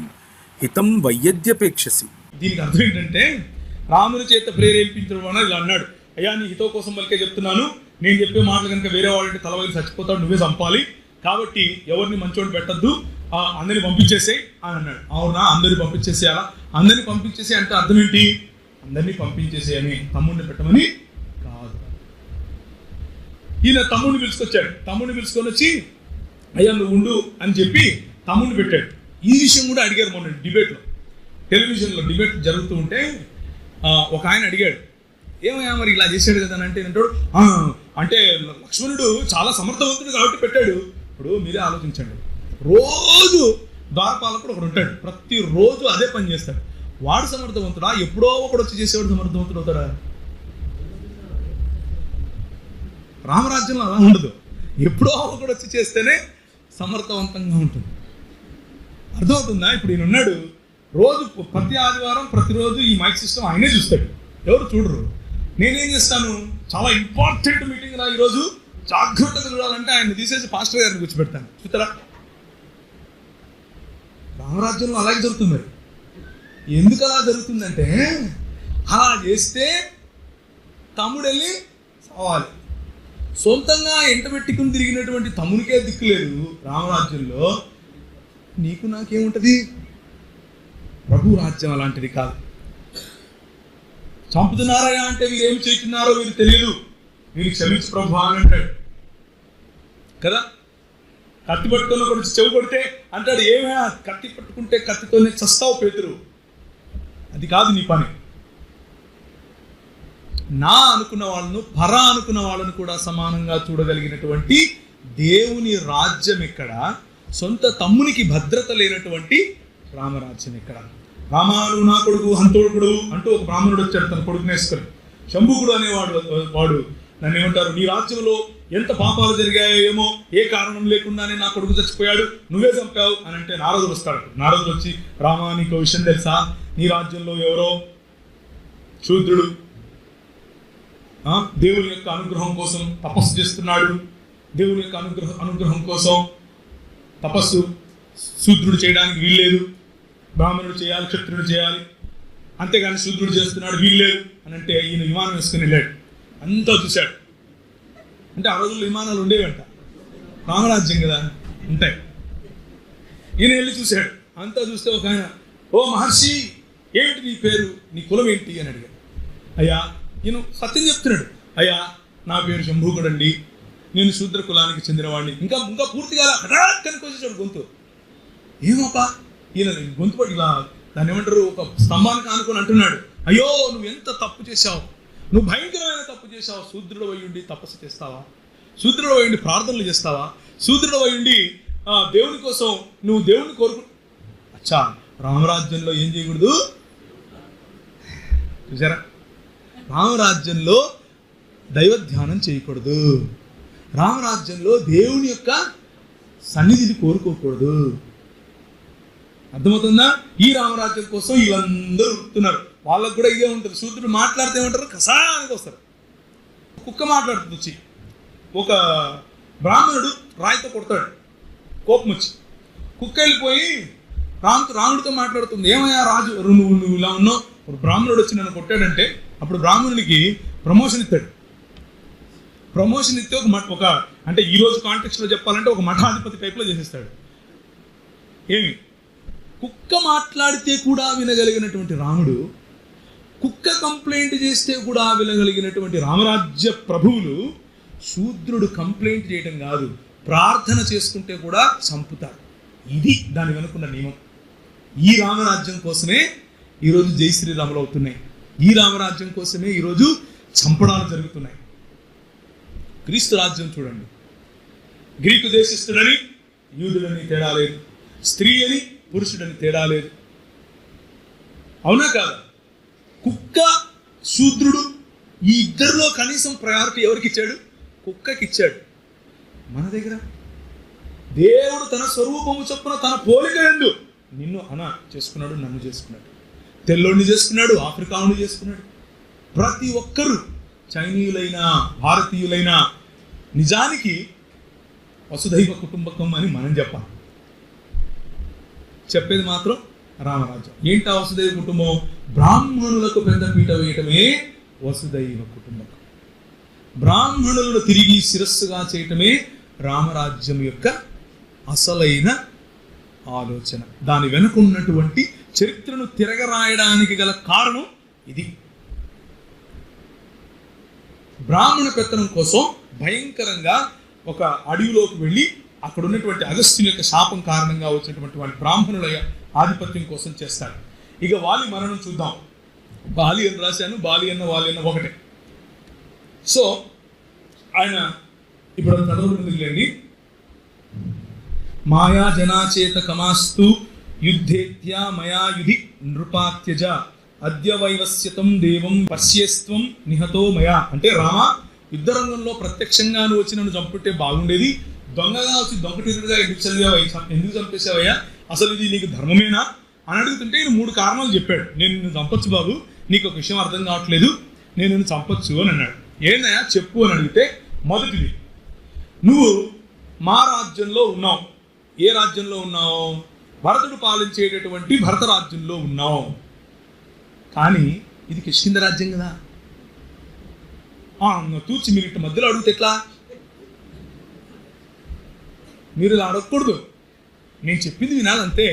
హితం వయ్యద్యపేక్షసి. దీనికి అర్థం ఏంటంటే, రాముని చేత ప్రేరేపించడం వలన ఇలా అన్నాడు, అయ్యా నీ హితో కోసం పలికే చెప్తున్నాను, నేను చెప్పే మాటలు కనుక వేరే వాళ్ళంటే తలవైపు చచ్చిపోతాడు, నువ్వే చంపాలి, కాబట్టి ఎవరిని మంచోడు పెట్టద్దు, అందరిని పంపించేసేయి అని అన్నాడు. అవునా, అందరిని పంపించేసేయాలా? అందరిని పంపించేసే అంటే అర్థం ఏంటి? అందరినీ పంపించేసే అని, తమ్ముడిని పెట్టమని కాదు. ఈయన తమ్ముడిని పిలుచుకొచ్చాడు. తమ్ముడిని పిలుచుకొని వచ్చి, అయ్యా నువ్వు ఉండు అని చెప్పి తమ్ముడిని పెట్టాడు. ఈ విషయం కూడా అడిగారు మొన్న డిబేట్లో, టెలివిజన్లో డిబేట్ జరుగుతూ ఉంటే ఒక ఆయన అడిగాడు, ఏమయ్యా మరి ఇలా చేశాడు కదా అని. అంటే అంటాడు, అంటే లక్ష్మణుడు చాలా సమర్థవంతుడు కాబట్టి పెట్టాడు. ఇప్పుడు మీరే ఆలోచించండి, రోజు ద్వారపాలకుడు ఒకడు ఉంటాడు, ప్రతిరోజు అదే పని చేస్తాడు. వాడు సమర్థవంతుడా? ఎప్పుడో ఒకడు వచ్చి చేసేవాడు సమర్థవంతుడు అవుతాడా? రామరాజ్యంలో అలా ఉండదు. ఎప్పుడో ఒకడు వచ్చి చేస్తేనే సమర్థవంతంగా ఉంటుంది. అర్థమవుతుందా? ఇప్పుడు ఈయన ఉన్నాడు, రోజు ప్రతి ఆదివారం ప్రతిరోజు ఈ మైక్ సిస్టమ్ ఆయనే చూస్తాడు, ఎవరు చూడరు. నేనేం చేస్తాను, చాలా ఇంపార్టెంట్ మీటింగ్ రా ఈరోజు, జాగ్రత్తగా చూడాలంటే ఆయన తీసేసి పాస్టర్ గారిని కూర్చోబెడతాను. చూస్తారా? రామరాజ్యంలో అలాగే జరుగుతుంది. మరి ఎందుకు అలా జరుగుతుందంటే, అలా చేస్తే తమ్ముడు వెళ్ళి చావాలి. సొంతంగా ఎంట పెట్టుకుని తిరిగినటువంటి తమ్మునికే దిక్కు లేదు రామరాజ్యంలో, నీకు నాకేముంటుంది? ప్రభు రాజ్యం అలాంటిది కాదు. చంపుతున్నారా అంటే వీరు ఏమి చేస్తున్నారో వీరు తెలియదు, వీరు క్షమించు ప్రభు అని అంటాడు కదా. కత్తి పట్టుకున్న కొడుకు చెవి కొడితే అంటాడు, ఏమైనా కత్తి పట్టుకుంటే కత్తితోనే చస్తావు పేతురు, అది కాదు నీ పని. నా అనుకున్న వాళ్ళను, పర అనుకున్న వాళ్ళను కూడా సమానంగా చూడగలిగినటువంటి దేవుని రాజ్యం ఎక్కడ? సొంత తమ్మునికి భద్రత లేనటువంటి రామరాజ్యం ఎక్కడ? రామాను నా కొడుకు హంతోడుకుడు అంటూ ఒక బ్రాహ్మణుడు వచ్చాడు తన కొడుకుని వేసుకొని. శంభుకుడు అనేవాడు నన్ను ఏమంటారు, నీ రాజ్యంలో ఎంత పాపాలు జరిగాయో ఏమో, ఏ కారణం లేకుండానే నా కొడుకు చచ్చిపోయాడు, నువ్వే చంపావు అని అంటే నారదుడు వస్తాడు. నారదుడు వచ్చి, రామా నీకు విషయం తెలుసా, నీ రాజ్యంలో ఎవరో శూద్రుడు దేవుని యొక్క అనుగ్రహం కోసం తపస్సు చేస్తున్నాడు. దేవుని యొక్క అనుగ్రహం కోసం తపస్సు శూద్రుడు చేయడానికి వీల్లేదు, బ్రాహ్మణుడు చేయాలి, క్షత్రుడు చేయాలి, అంతేగాని శూద్రుడు చేస్తున్నాడు వీల్లేదు అని అంటే ఈయన విమానం వేసుకుని వెళ్ళాడు. అంతా చూశాడు. అంటే ఆ రోజుల్లో విమానాలు ఉండేవంట, రామరాజ్యం కదా ఉంటాయి. ఈయన వెళ్ళి చూశాడు. అంతా చూస్తే ఒక ఆయన, ఓ మహర్షి ఏమిటి నీ పేరు, నీ కులం ఏంటి అని అడిగాడు. అయ్యా, ఈయన సత్యం చెప్తున్నాడు, అయ్యా నా పేరు శంభూకుడండి, నేను శూద్ర కులానికి చెందినవాడిని. ఇంకా పూర్తిగా కనుకొచ్చేసాడు గొంతు. ఏమోపా ఈయన గొంతు పట్టి ఇలా దాన్ని ఏమంటారు, ఒక స్తంభానికి ఆనుకొని అంటున్నాడు, అయ్యో నువ్వు ఎంత తప్పు చేశావు, నువ్వు భయంకరమైన తప్పు చేశావు. శూద్రుడు అయ్యుండి తపస్సు చేస్తావా? శూద్రుడు అయ్యుండి ప్రార్థనలు చేస్తావా? శూద్రుడు అయ్యుండి దేవుని కోసం నువ్వు దేవుని కోరుకు. అచ్చా, రామరాజ్యంలో ఏం చేయకూడదు చూసారా? రామరాజ్యంలో దైవ ధ్యానం చేయకూడదు, రామరాజ్యంలో దేవుని యొక్క సన్నిధిని కోరుకోకూడదు. అర్థమవుతుందా? ఈ రామరాజ్యం కోసం వీళ్ళందరూ ఉరుకుతున్నారు. వాళ్ళకు కూడా ఇదే ఉంటుంది. శూద్రుడు మాట్లాడితే ఏమంటారు? కసానికి వస్తారు. కుక్క మాట్లాడుతుంది వచ్చి, ఒక బ్రాహ్మణుడు రాయితో కొడతాడు, కోపం వచ్చి. కుక్క వెళ్ళిపోయి రాముడితో మాట్లాడుతుంది, ఏమయ్యా రాజు, నువ్వు ఇలా ఉన్నావు, ఒక బ్రాహ్మణుడు వచ్చి నన్ను కొట్టాడంటే అప్పుడు బ్రాహ్మణుడికి ప్రమోషన్ ఇస్తాడు. ప్రమోషన్ ఇస్తే ఒక అంటే ఈరోజు కాంటెక్స్ట్లో చెప్పాలంటే ఒక మఠాధిపతి టైప్లో చేసేస్తాడు. ఏమి, కుక్క మాట్లాడితే కూడా వినగలిగినటువంటి రాముడు, కుక్క కంప్లైంట్ చేస్తే కూడా వినగలిగినటువంటి రామరాజ్య ప్రభువులు శూద్రుడు కంప్లైంట్ చేయడం కాదు, ప్రార్థన చేసుకుంటే కూడా చంపుతారు. ఇది దాని వెనుకున్న నియమం. ఈ రామరాజ్యం కోసమే ఈరోజు జై శ్రీరాములు అవుతున్నాయి. ఈ రామరాజ్యం కోసమే ఈరోజు చంపడాలు జరుగుతున్నాయి. క్రీస్తు రాజ్యం చూడండి, గ్రీకు దేశస్థుడని యూదుడని తేడా లేదు, స్త్రీ అని పురుషుడని తేడా లేదు. అవునా కాదా? కుక్క శూద్రుడు ఈ ఇద్దరిలో కనీసం ప్రయారిటీ ఎవరికి ఇచ్చాడు? కుక్కకి ఇచ్చాడు. మన దగ్గర దేవుడు తన స్వరూపము చొప్పున తన పోలిక యందు నిన్ను చేసుకున్నాడు, నన్ను చేసుకున్నాడు, తెల్లోడిని చేసుకున్నాడు, ఆఫ్రికాను చేసుకున్నాడు. ప్రతి ఒక్కరూ చైనీయులైనా భారతీయులైనా నిజానికి వసుధైవ కుటుంబకం అని మనం చెప్పాలి. చెప్పేది మాత్రం రామరాజ్యం. ఏంటా వసుదైవ కుటుంబం? బ్రాహ్మణులకు పెద్దపీట వేయటమే వసుదైవ కుటుంబకం. బ్రాహ్మణులను తిరిగి శిరస్సుగా చేయటమే రామరాజ్యం యొక్క అసలైన ఆలోచన. దాని వెనుక ఉన్నటువంటి చరిత్రను తిరగరాయడానికి గల కారణం ఇది. బ్రాహ్మణ పెత్తనం కోసం భయంకరంగా ఒక అడవిలోకి వెళ్ళి అక్కడ ఉన్నటువంటి అగస్త్యుని యొక్క శాపం కారణంగా వచ్చినటువంటి వారి బ్రాహ్మణుల ఆధిపత్యం కోసం చేస్తారు. ఇక వాలి మరణం చూద్దాం. బాలి అని రాశాను, బాలి అన్న వాలి అన్న ఒకటే. సో ఆయన ఇప్పుడు చదవలేండి. మాయా జనాచేత కమాస్తు యుద్ధేత్యా మయా యుధి నృపాత్యజ అద్య వైవస్యతం దేవం పశ్యేస్త్వం నిహతో మయా. అంటే రామ, యుద్ధరంగంలో ప్రత్యక్షంగా నువ్వు వచ్చి నన్ను చంపుంటే బాగుండేది, దొంగగా వచ్చి దొంగటిగా ఎందుకు చంపేసావయ్యా, అసలు ఇది నీకు ధర్మమేనా అని అడుగుతుంటే ఈయన 3 కారణాలు చెప్పాడు. నేను నిన్ను చంపొచ్చు బాబు, నీకు ఒక విషయం అర్థం కావట్లేదు, నేను నిన్ను చంపొచ్చు అని అన్నాడు. ఏందయ్యా చెప్పు అని అడిగితే, మొదటిది, నువ్వు మా రాజ్యంలో ఉన్నావు. ఏ రాజ్యంలో ఉన్నావు? భరతుడు పాలించేటటువంటి భరత రాజ్యంలో ఉన్నావు. కానీ ఇది కిష్కింధ రాజ్యం కదా. తూచి మీరు ఇటు మధ్యలో అడిగితే ఎట్లా? మీరు ఇలా అడగకూడదు, నేను చెప్పింది వినాలంతే.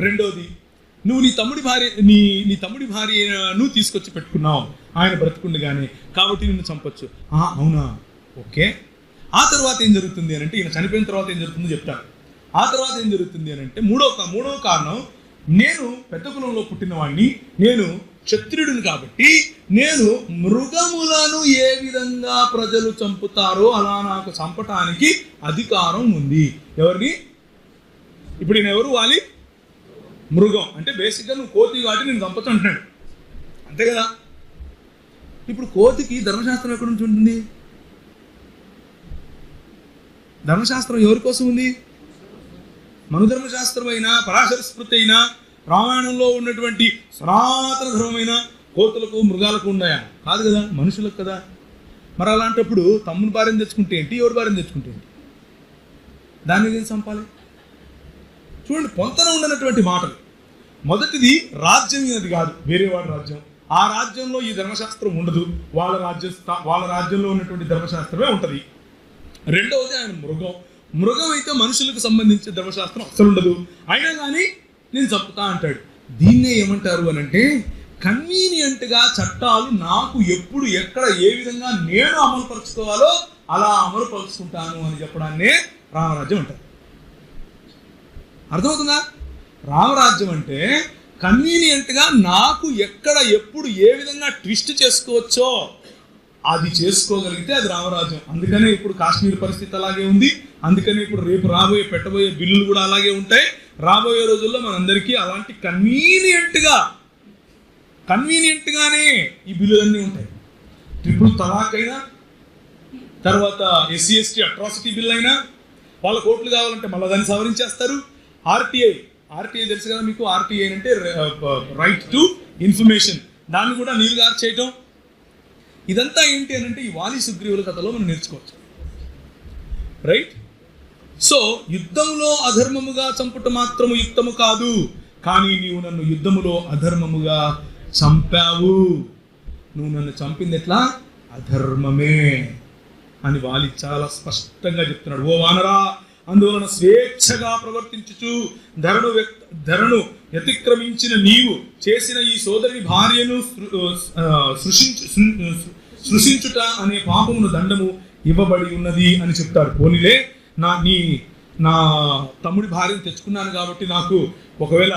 రెండోది, నువ్వు నీ తమ్ముడి భార్యను తీసుకొచ్చి పెట్టుకున్నావు, ఆయన బ్రతుకుండగానే, కాబట్టి నిన్ను చంపొచ్చు. అవునా, ఓకే. ఆ తర్వాత ఏం జరుగుతుంది అని అంటే, ఈయన చనిపోయిన తర్వాత ఏం జరుగుతుందో చెప్తాను. ఆ తర్వాత ఏం జరుగుతుంది అని అంటే, మూడవ కారణం, నేను పెద్ద కులంలో పుట్టినవాడిని, నేను క్షత్రియుడిని, కాబట్టి నేను మృగములను ఏ విధంగా ప్రజలు చంపుతారో అలా నాకు చంపటానికి అధికారం ఉంది. ఎవరిని? ఇప్పుడు నేను ఎవరు? వాలి మృగం. అంటే బేసిక్గా నువ్వు కోతి కాబట్టి నేను చంపచ్చు అంటున్నాడు, అంతే కదా. ఇప్పుడు కోతికి ధర్మశాస్త్రం ఎక్కడి నుంచి ఉంటుంది? ధర్మశాస్త్రం ఎవరి కోసం ఉంది? మనుధర్మశాస్త్రం అయినా, పరాశర స్మృతి అయినా, రామాయణంలో ఉన్నటువంటి సనాతన ధర్మమైన కోతులకు మృగాలకు ఉన్నాయా? కాదు కదా, మనుషులకు కదా. మరి అలాంటప్పుడు తమ్ముని భార్యను తెచ్చుకుంటే ఏంటి, ఎవరి భార్యను తెచ్చుకుంటే ఏంటి? దాన్ని ఏం చంపాలి? చూడండి, పొంతన ఉండనటువంటి మాటలు. మొదటిది, రాజ్యం అనేది కాదు, వేరే వాడి రాజ్యం. ఆ రాజ్యంలో ఈ ధర్మశాస్త్రం ఉండదు, వాళ్ళ రాజ్యంలో ఉన్నటువంటి ధర్మశాస్త్రమే ఉంటుంది. రెండవది, ఆయన మృగం అయితే మనుషులకు సంబంధించిన ధర్మశాస్త్రం అసలు ఉండదు, అయినా కానీ నేను చంపుతా అంటాడు. దీన్నే ఏమంటారు అని అంటే, కన్వీనియంట్గా చట్టాలు నాకు ఎప్పుడు ఎక్కడ ఏ విధంగా నేను అమలుపరుచుకోవాలో అలా అమలుపరుచుకుంటాను అని చెప్పడాన్నే రామరాజ్యం అంటారు. అర్థమవుతుందా? రామరాజ్యం అంటే కన్వీనియంట్గా నాకు ఎక్కడ ఎప్పుడు ఏ విధంగా ట్విస్ట్ చేసుకోవచ్చో అది చేసుకోగలిగితే అది రామరాజ్యం. అందుకనే ఇప్పుడు కాశ్మీర్ పరిస్థితి అలాగే ఉంది, అందుకనే ఇప్పుడు రేపు పెట్టబోయే బిల్లులు కూడా అలాగే ఉంటాయి. రాబోయే రోజుల్లో మనందరికీ అలాంటి కన్వీనియంట్గానే ఈ బిల్లులన్నీ ఉంటాయి. ట్రిపుల్ తలాక్ అయినా, తర్వాత SC ST అట్రాసిటీ బిల్ అయినా, వాళ్ళ కోట్లు కావాలంటే మళ్ళీ దాన్ని సవరించేస్తారు. RTI తెలుసు కదా మీకు. RTI అంటే రైట్ టు ఇన్ఫర్మేషన్, దాన్ని కూడా నీరుగారు చేయటం. ఇదంతా ఏంటి అని అంటే ఈ వాలి సుగ్రీవుల కథలో మనం నేర్చుకోవచ్చు. రైట్. సో యుద్ధంలో అధర్మముగా చంపుట మాత్రము యుక్తము కాదు, కానీ నీవు నన్ను యుద్ధములో అధర్మముగా చంపావు. నువ్వు నన్ను చంపింది ఎట్లా? అధర్మమే అని వాలి చాలా స్పష్టంగా చెప్తున్నాడు. ఓ వానరా, అందువలన స్వేచ్ఛగా ప్రవర్తించుచు ధరను అతిక్రమించిన నీవు చేసిన ఈ సోదరి భార్యను సృష్టించుట అనే పాపమును దండము ఇవ్వబడి ఉన్నది అని చెప్తాడు. పోనీలే, నా తమ్ముడి భార్యను తెచ్చుకున్నాను కాబట్టి నాకు ఒకవేళ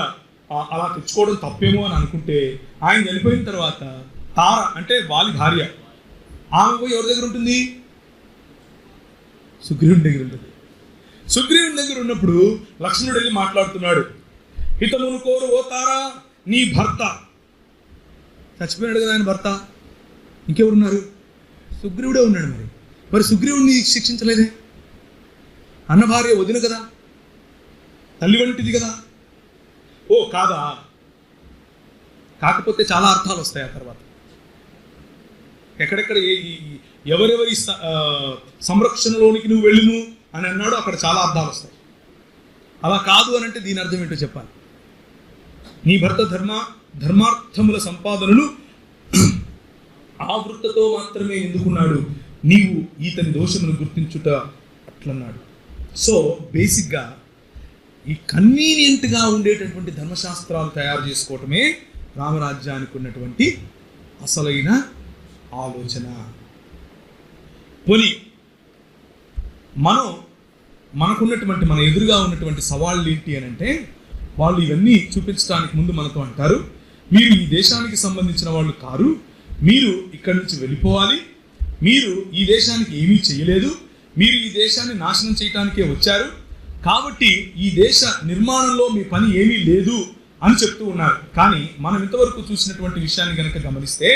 అలా తెచ్చుకోవడం తప్పేమో అని అనుకుంటే, ఆయన చనిపోయిన తర్వాత తార అంటే వాలి భార్య, ఆమె పోయి ఎవరి దగ్గర ఉంటుంది? సుగ్రీవుని దగ్గర ఉంటుంది. సుగ్రీవుని దగ్గర ఉన్నప్పుడు లక్ష్మణుడు వెళ్ళి మాట్లాడుతున్నాడు. హితమును కోరు ఓ తారా, నీ భర్త చచ్చిపోయాడు కదా, ఆయన భర్త. ఇంకెవరున్నారు? సుగ్రీవుడే ఉన్నాడు. మరి సుగ్రీవుడిని శిక్షించలేదే? అన్న భార్య వదిన కదా, తల్లి వంటిది కదా. ఓ కాదా? కాకపోతే చాలా అర్థాలు వస్తాయి ఆ తర్వాత. ఎక్కడెక్కడ ఎవరెవరి సంరక్షణలోనికి నువ్వు వెళ్ళును అని అన్నాడు, అక్కడ చాలా అర్థాలు వస్తాయి. అలా కాదు అని అంటే దీని అర్థం ఏంటో చెప్పాలి. నీ భర్త ధర్మార్థముల సంపాదనను ఆవృత్తతో మాత్రమే ఎందుకున్నాడు, నీవు ఈతని దోషమును గుర్తించుట అట్లన్నాడు. సో బేసిక్గా ఈ కన్వీనియంట్గా ఉండేటటువంటి ధర్మశాస్త్రాలు తయారు చేసుకోవటమే రామరాజ్యానికి ఉన్నటువంటి అసలైన ఆలోచన. పోనీ మనకున్నటువంటి మన ఎదురుగా ఉన్నటువంటి సవాళ్ళు ఏంటి అని అంటే, వాళ్ళు ఇవన్నీ చూపించడానికి ముందు మనతో అంటారు, మీరు ఈ దేశానికి సంబంధించిన వాళ్ళు కారు, మీరు ఇక్కడి నుంచి వెళ్ళిపోవాలి, మీరు ఈ దేశానికి ఏమీ చేయలేదు, మీరు ఈ దేశాన్ని నాశనం చేయడానికే వచ్చారు, కాబట్టి ఈ దేశ నిర్మాణంలో మీ పని ఏమీ లేదు అని చెప్తూ ఉన్నారు. కానీ మనం ఇంతవరకు చూసినటువంటి విషయాన్ని కనుక గమనిస్తే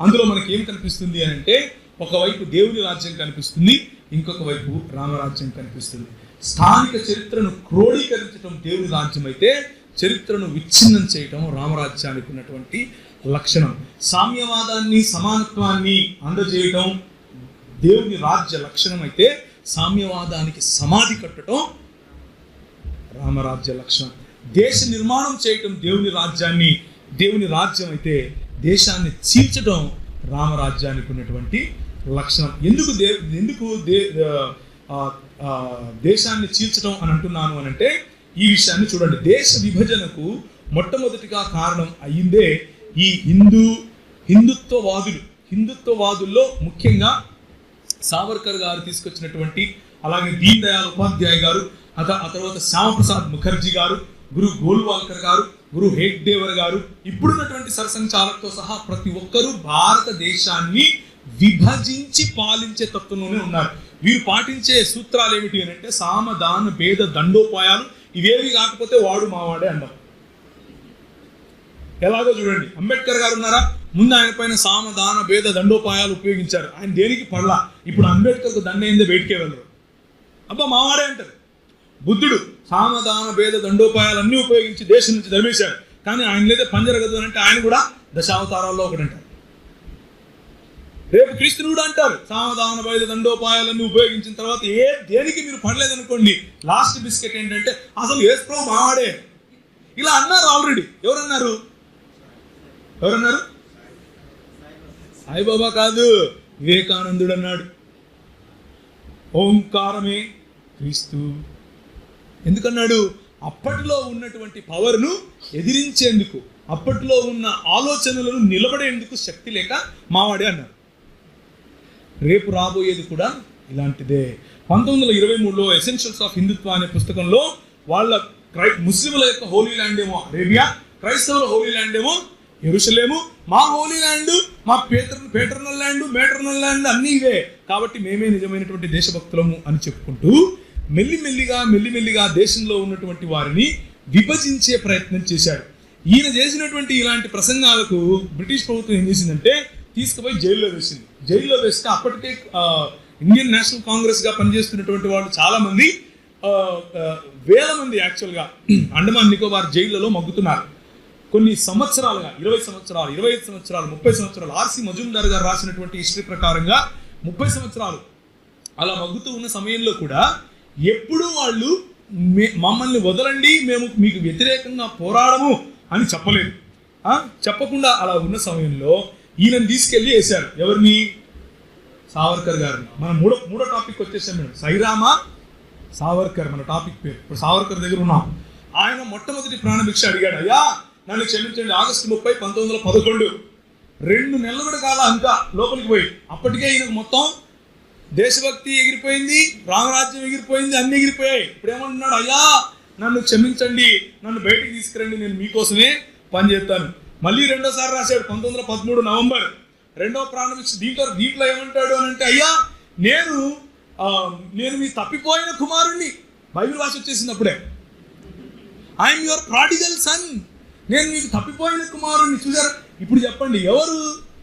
అందులో మనకి ఏం కనిపిస్తుంది అని అంటే, ఒకవైపు దేవుని రాజ్యం కనిపిస్తుంది, ఇంకొక వైపు రామరాజ్యం కనిపిస్తుంది. స్థానిక చరిత్రను క్రోడీకరించడం దేవుని రాజ్యం అయితే, చరిత్రను విచ్ఛిన్నం చేయటం రామరాజ్యానికి ఉన్నటువంటి లక్షణం. సామ్యవాదాన్ని, సమానత్వాన్ని అందజేయటం దేవుని రాజ్య లక్షణం అయితే, సామ్యవాదానికి సమాధి కట్టడం రామరాజ్య లక్షణం. దేశ నిర్మాణం చేయటం దేవుని రాజ్యం అయితే, దేశాన్ని చీల్చడం రామరాజ్యానికి ఉన్నటువంటి లక్షణం. ఎందుకు దేశాన్ని చీల్చడం అని అంటున్నాను అని అంటే, ఈ విషయాన్ని చూడండి. దేశ విభజనకు మొట్టమొదటిగా కారణం అయ్యిందే ఈ హిందుత్వవాదుల్లో ముఖ్యంగా సావర్కర్ గారు తీసుకొచ్చినటువంటి, అలాగే దీన్ దయాళ్ ఉపాధ్యాయ గారు, ఆ తర్వాత శ్యామప్రసాద్ ముఖర్జీ గారు, గురు గోల్వాల్కర్ గారు, గురు హేగ్డేవర్ గారు, ఇప్పుడున్నటువంటి సరసంచాలకుతో సహా ప్రతి ఒక్కరూ భారతదేశాన్ని విభజించి పాలించే తత్వంలోనే ఉన్నారు. వీరు పాటించే సూత్రాలు ఏమిటి అని అంటే, సామదాన భేద దండోపాయాలు. ఇవేవి కాకపోతే వాడు మావాడే అన్నారు. ఎలాగో చూడండి, అంబేద్కర్ గారు ఉన్నారా, ముందు ఆయన పైన సామదాన భేద దండోపాయాలు ఉపయోగించారు, ఆయన దేనికి పడలా. ఇప్పుడు అంబేద్కర్కు దండైందే బయటికే వెళ్ళరు, అబ్బా మావాడే అంటారు. బుద్ధుడు సామదాన భేద దండోపాయాలన్నీ ఉపయోగించి దేశం నుంచి ధర్మేశాడు, కానీ ఆయన లేదా పంజరగదు అని అంటే ఆయన కూడా దశావతారాల్లో ఒకటి అంటారు. రేపు క్రీస్తుని కూడా అంటారు, సామదాన భేద దండోపాయాలన్నీ ఉపయోగించిన తర్వాత దేనికి మీరు పడలేదనుకోండి, లాస్ట్ బిస్కెట్ ఏంటంటే అసలు యేసు ప్రభువు మావాడే. ఇలా అన్నారు ఆల్రెడీ. ఎవరన్నారు? సాయిబాబా కాదు, వివేకానందుడు అన్నాడు, ఓంకారమే క్రీస్తు. ఎందుకన్నాడు? అప్పట్లో ఉన్నటువంటి పవర్ను ఎదిరించేందుకు, అప్పట్లో ఉన్న ఆలోచనలను నిలబడేందుకు శక్తి లేక మావాడే అన్నారు. రేపు రాబోయేది కూడా ఇలాంటిదే. 1923లో ఎసెన్షియల్స్ ఆఫ్ హిందుత్వ అనే పుస్తకంలో వాళ్ళ ముస్లింల యొక్క హోలీ ల్యాండ్ ఏమో అరేబియా, క్రైస్తవుల హోలీ ల్యాండ్ ఏమో యెరూషలేము, మా హోలీ ల్యాండ్, మా పేటర్నల్ ల్యాండ్ అన్నీ ఇవే, కాబట్టి మేమే నిజమైనటువంటి దేశభక్తులము అని చెప్పుకుంటూ మెల్లిమెల్లిగా దేశంలో ఉన్నటువంటి వారిని విభజించే ప్రయత్నం చేశాడు. ఈయన చేసినటువంటి ఇలాంటి ప్రసంగాలకు బ్రిటిష్ ప్రభుత్వం ఏం చేసిందంటే తీసుకుపోయి జైల్లో వేసింది. జైల్లో వేస్తే అప్పటికే ఇండియన్ నేషనల్ కాంగ్రెస్గా పనిచేస్తున్నటువంటి వాళ్ళు చాలామంది వేల మంది యాక్చువల్గా అండమాన్ నికోబార్ జైళ్ళలో మగ్గుతున్నారు. కొన్ని సంవత్సరాలుగా 20 సంవత్సరాలు, 25 సంవత్సరాలు, 30 సంవత్సరాలు ఆర్సి మజుందార్ గారు రాసినటువంటి హిస్టరీ ప్రకారంగా 30 సంవత్సరాలు అలా మగ్గుతూ ఉన్న సమయంలో కూడా ఎప్పుడూ వాళ్ళు మమ్మల్ని వదలండి, మేము మీకు వ్యతిరేకంగా పోరాడము అని చెప్పలేదు. చెప్పకుండా అలా ఉన్న సమయంలో ఈయనని తీసుకెళ్ళి వేశారు. ఎవరిని? సావర్కర్ గారిని. మనం మూడో టాపిక్ వచ్చేసాం మేడం. సైరామా సావర్కర్ మన టాపిక్ పేరు. ఇప్పుడు సావర్కర్ దగ్గర ఉన్నాం. ఆయన మొట్టమొదటి ప్రాణభిక్ష అడిగాడు, అయ్యా నన్ను క్షమించండి, ఆగస్టు 30, 1911, 2 నెలలు కూడా కాల ఇంకా లోపలికి పోయి అప్పటికే ఈయనకు మొత్తం దేశభక్తి ఎగిరిపోయింది, రామరాజ్యం ఎగిరిపోయింది, అన్ని ఎగిరిపోయాయి. ఇప్పుడు ఏమంటున్నాడు, అయ్యా నన్ను క్షమించండి, నన్ను బయటికి తీసుకురండి, నేను మీకోసమే పనిచేస్తాను. మళ్ళీ రెండోసారి రాశాడు 1913 నవంబర్, రెండవ ప్రాణభిక్ష. దీంట్లో ఏమంటాడు అని అంటే, అయ్యా నేను మీ తప్పిపోయిన కుమారుణ్ణి, బైబిల్ భాష వచ్చేసింది అప్పుడే, ఐఎమ్ యువర్ ప్రాడిగల్ సన్, నేను మీకు తప్పిపోయిన కుమారుణ్ణి. చూసారు? ఇప్పుడు చెప్పండి, ఎవరు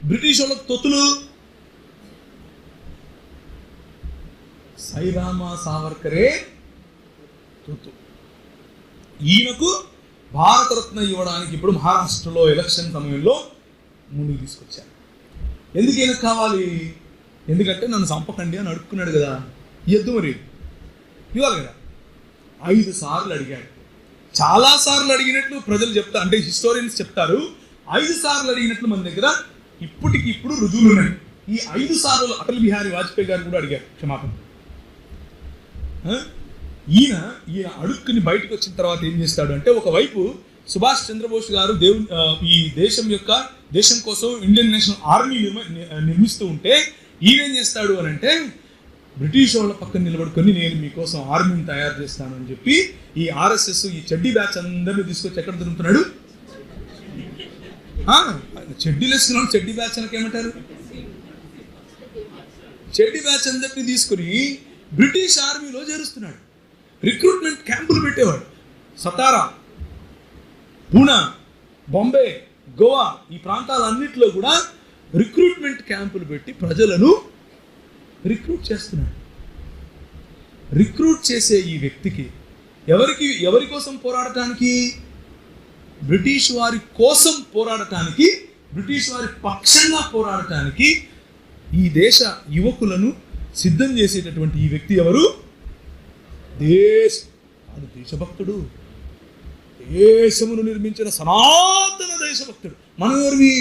బ్రిటిష్ వాళ్ళకు తొత్తులు? సైరామా సావర్కరే తొత్తు. ఈయనకు భారతరత్న ఇవ్వడానికి ఇప్పుడు మహారాష్ట్రలో ఎలక్షన్ సమయంలో ముందుకు తీసుకొచ్చారు. ఎందుకు ఈయనకు కావాలి? ఎందుకంటే నన్ను చంపకండి అని అడుక్కున్నాడు కదా, ఎద్దు మరి ఇవ్వాలి కదా. 5 సార్లు అడిగాడు. చాలాసార్లు అడిగినట్లు ప్రజలు చెప్తారు, అంటే హిస్టోరియన్స్ చెప్తారు. 5 సార్లు అడిగినట్లు మన దగ్గర ఇప్పటికిప్పుడు రుజువులు ఉన్నాయి. ఈ 5 సార్లు అటల్ బిహారీ వాజ్పేయి గారు కూడా అడిగారు క్షమాపణ. ఈయన అడుక్కుని బయటకు వచ్చిన తర్వాత ఏం చేస్తాడు అంటే, ఒకవైపు సుభాష్ చంద్రబోస్ గారు ఈ దేశం కోసం ఇండియన్ నేషనల్ ఆర్మీ నిర్మిస్తూ ఉంటే ఈయన ఏం చేస్తాడు అని అంటే, బ్రిటిష్ వాళ్ళ పక్కన నిలబడుకొని నేను మీకోసం ఆర్మీని తయారు చేస్తాను అని చెప్పి ఈ ఆర్ఎస్ఎస్ ఈ చెడ్డీ బ్యాచ్ అందరినీ తీసుకొచ్చి ఎక్కడ తిరుగుతున్నాడు? చెడ్డీలు వేసుకున్నాడు. చెడ్డీ బ్యాచ్ అనకి ఏమంటారు? చెడ్డీ బ్యాచ్ అందరినీ తీసుకుని బ్రిటిష్ ఆర్మీలో చేరుస్తున్నాడు. రిక్రూట్మెంట్ క్యాంపులు పెట్టేవాడు. సతారా, పూనా, బాంబే, గోవా ఈ ప్రాంతాలన్నింటిలో కూడా రిక్రూట్మెంట్ క్యాంపులు పెట్టి ప్రజలను రిక్రూట్ చేస్తున్నాడు. రిక్రూట్ చేసే ఈ వ్యక్తికి ఎవరి కోసం పోరాడటానికి? బ్రిటిష్ వారి కోసం పోరాడటానికి, బ్రిటిష్ వారి పక్షంగా పోరాడటానికి ఈ దేశ యువకులను సిద్ధం చేసేటటువంటి ఈ వ్యక్తి ఎవరు? దేశభక్తుడు, దేశమును నిర్మించిన సనాతన దేశభక్తుడు. మనం ఎవరివి?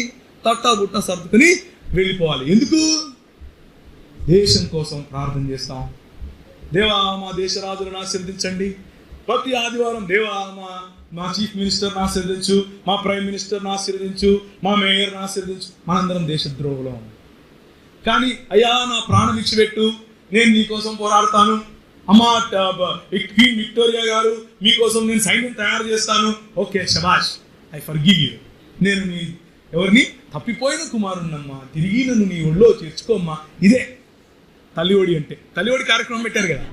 తట్టా బుట్ట సర్దుకుని వెళ్ళిపోవాలి. ఎందుకు? దేశం కోసం ప్రార్థన చేస్తాం. దేవా మా దేశ రాజులను ఆశీర్వదించండి. ప్రతి ఆదివారం దేవా మా చీఫ్ మినిస్టర్ని ఆశీర్వదించు, మా ప్రైమ్ మినిస్టర్ని ఆశీర్వదించు, మా మేయర్ని ఆశీర్వదించు. మనందరం దేశద్రోహులం. కానీ అయ్యా నా ప్రాణం ఇచ్చిపెట్టు, నేను నీకోసం పోరాడతాను. అమ్మా క్వీన్ విక్టోరియా గారు మీకోసం నేను సైన్యం తయారు చేస్తాను. ఓకే శబాష్, ఐ ఫర్గివ్ యూ. నేను ఎవరిని? తప్పిపోయిన కుమారుణ్ణమ్మా, తిరిగి నన్ను నీ ఒళ్ళో చేర్చుకోమ్మా. ఇదే తల్లిఒడి అంటే. తల్లిఒడి కార్యక్రమం పెట్టారు కదా.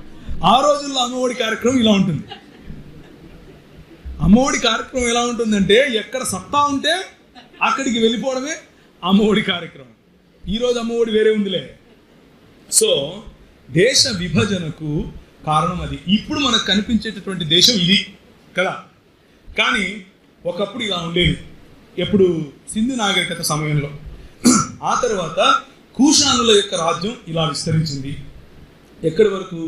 ఆ రోజుల్లో అమ్మఒడి కార్యక్రమం ఇలా ఉంటుంది. అమ్మఒడి కార్యక్రమం ఎలా ఉంటుందంటే, ఎక్కడ సత్తా ఉంటే అక్కడికి వెళ్ళిపోవడమే అమ్మఒడి కార్యక్రమం. ఈరోజు అమ్మఒడి వేరే ఉందిలే. సో దేశ విభజనకు కారణం అది. ఇప్పుడు మనకు కనిపించేటటువంటి దేశం ఇది కదా. కానీ ఒకప్పుడు ఇలా ఉండేది. ఎప్పుడు? సింధు నాగరికత సమయంలో. ఆ తర్వాత కుషానుల యొక్క రాజ్యం ఇలా విస్తరించింది. ఎక్కడి వరకు?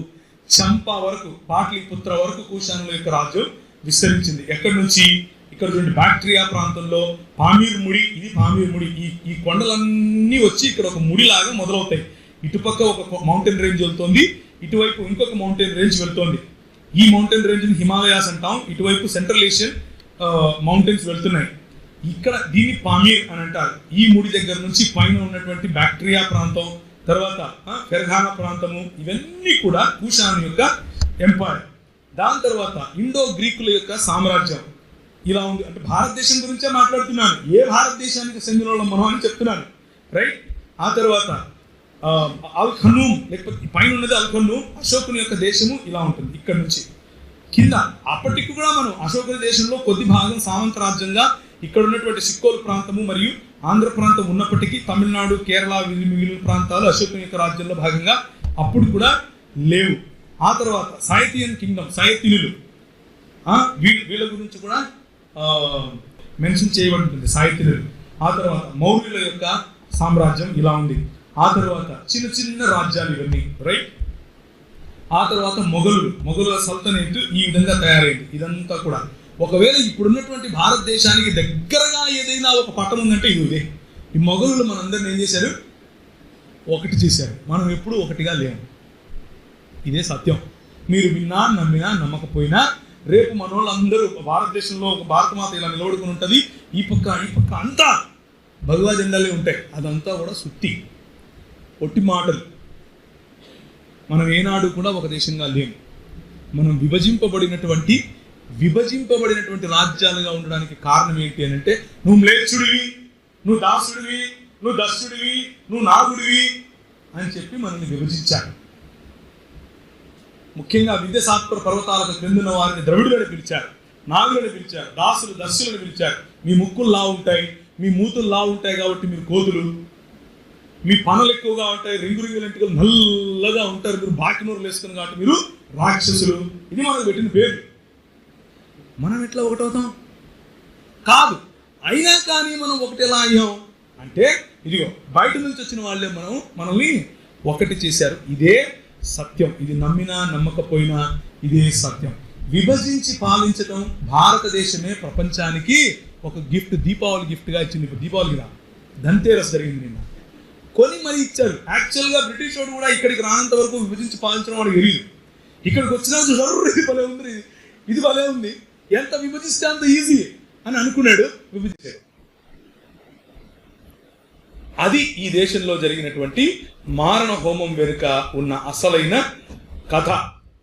చంపా వరకు, పాట్లీపుత్ర వరకు కుషానుల యొక్క రాజ్యం విస్తరించింది. ఎక్కడి నుంచి? ఇక్కడ చూడండి, బ్యాక్ట్రియా ప్రాంతంలో పామీర్ ముడి. ఇది పామీర్ ముడి. ఈ కొండలన్నీ వచ్చి ఇక్కడ ఒక ముడిలాగా మొదలవుతాయి. ఇటుపక్క ఒక మౌంటైన్ రేంజ్ వెళ్తుంది, ఇటువైపు ఇంకొక మౌంటైన్ రేంజ్ వెళ్తుంది. ఈ మౌంటైన్ రేంజ్ని హిమాలయాస్ అంటాం. ఇటువైపు సెంట్రల్ ఏషియన్ మౌంటైన్స్ వెళ్తున్నాయి. ఇక్కడ దీన్ని పామీర్ అని అంటారు. ఈ ముడి దగ్గర నుంచి పైన ఉన్నటువంటి బ్యాక్ట్రియా ప్రాంతం, తర్వాత ఫెర్ఘానా ప్రాంతము, ఇవన్నీ కూడా కుషాను యొక్క ఎంపైర్. దాని తర్వాత ఇండో గ్రీకుల యొక్క సామ్రాజ్యం ఇలా ఉంది. అంటే భారతదేశం గురించే మాట్లాడుతున్నాను. ఏ భారతదేశానికి చెందిన వాళ్ళం మనం అని చెప్తున్నాను, రైట్? ఆ తర్వాత అల్ఖనూమ్, లేకపోతే పైన ఉన్నది అల్ఖనూమ్, అశోకుని యొక్క దేశము ఇలా ఉంటుంది. ఇక్కడ నుంచి కింద అప్పటికి కూడా మనం అశోకుని దేశంలో కొద్ది భాగం సామంత రాజ్యంగా ఇక్కడ ఉన్నటువంటి సిక్కోలు ప్రాంతము మరియు ఆంధ్ర ప్రాంతం ఉన్నప్పటికీ తమిళనాడు, కేరళ, మిగిలిన ప్రాంతాలు అశోకుని యొక్క రాజ్యంలో భాగంగా అప్పుడు కూడా లేవు. ఆ తర్వాత సాయతియన్ కింగ్డమ్, సాయతినులు, వీళ్ళ గురించి కూడా మెన్షన్ చేయబడి ఉంటుంది, సాయతినులు. ఆ తర్వాత మౌర్యుల యొక్క సామ్రాజ్యం ఇలా ఉంది. ఆ తర్వాత చిన్న చిన్న రాజ్యాలు ఇవన్నీ, రైట్. ఆ తర్వాత మొఘలుల సల్తనెట్ ఈ విధంగా తయారైంది. ఇదంతా కూడా ఒకవేళ ఇప్పుడున్నటువంటి భారతదేశానికి దగ్గరగా ఏదైనా ఒక పట్టణం ఉందంటే ఇదే. ఈ మొఘలులు మనందరిని ఏం చేశారు? ఒకటి చేశారు. మనం ఎప్పుడు ఒకటిగా లేము. ఇదే సత్యం. మీరు విన్నా, నమ్మినా, నమ్మకపోయినా రేపు మన వాళ్ళందరూ భారతదేశంలో ఒక భారతమాత ఇలా నిలబడుకుని ఉంటుంది. ఈ పక్క అంతా భగవా జెండాలే ఉంటాయి. అదంతా కూడా సుత్తి, ఒట్టి మాటలు. మనం ఏనాడు కూడా ఒక దేశంగా లేము. మనం విభజింపబడినటువంటి రాజ్యాలుగా ఉండడానికి కారణం ఏంటి అని అంటే, నువ్వు మ్లేచ్చుడివి, నువ్వు దాసుడివి, నువ్వు దస్యుడివి, నువ్వు నాగుడివి అని చెప్పి మనల్ని విభజించారు. ముఖ్యంగా విద్యాసాత్వర పర్వతాలకు క్రిందున్న వారిని ద్రవిడులని పిలిచారు, నాగులని పిలిచారు, దాసులు దస్యులను పిలిచారు. మీ ముక్కులు లా ఉంటాయి, మీ మూతులు లా ఉంటాయి కాబట్టి మీరు కోతులు, మీ పనులు ఎక్కువగా ఉంటాయి, రింగులంటికలు నల్లగా ఉంటారు, మీరు బాకినూరులు వేసుకుని కాబట్టి మీరు రాక్షసులు. ఇది మనకు పెట్టిన పేరు. మనం ఎట్లా ఒకటవుతాం? కాదు. అయినా కానీ మనం ఒకటి ఎలా అయ్యాం అంటే, ఇదిగో బయట నుంచి వచ్చిన వాళ్ళే మనల్ని ఒకటి చేశారు. ఇదే సత్యం. ఇది నమ్మినా నమ్మకపోయినా ఇదే సత్యం. విభజించి పాలించడం భారతదేశమే ప్రపంచానికి ఒక గిఫ్ట్, దీపావళి గిఫ్ట్గా ఇచ్చింది. ఇప్పుడు దీపావళి రా, ధన్తేరస్ జరిగింది నిన్న, కొని మరి ఇచ్చారు. యాక్చువల్గా బ్రిటిష్ వాడు కూడా ఇక్కడికి రానంత వరకు విభజించి పాలించడం వాడు తెలియదు. ఇక్కడికి వచ్చినా ఇది భలే ఉంది, ఇది భలే ఉంది, ఎంత విభజిస్తే అంత ఈజీ అని అనుకున్నాడు, విభజించాడు. అది ఈ దేశంలో జరిగినటువంటి మారణ హోమం వెనుక ఉన్న అసలైన కథ.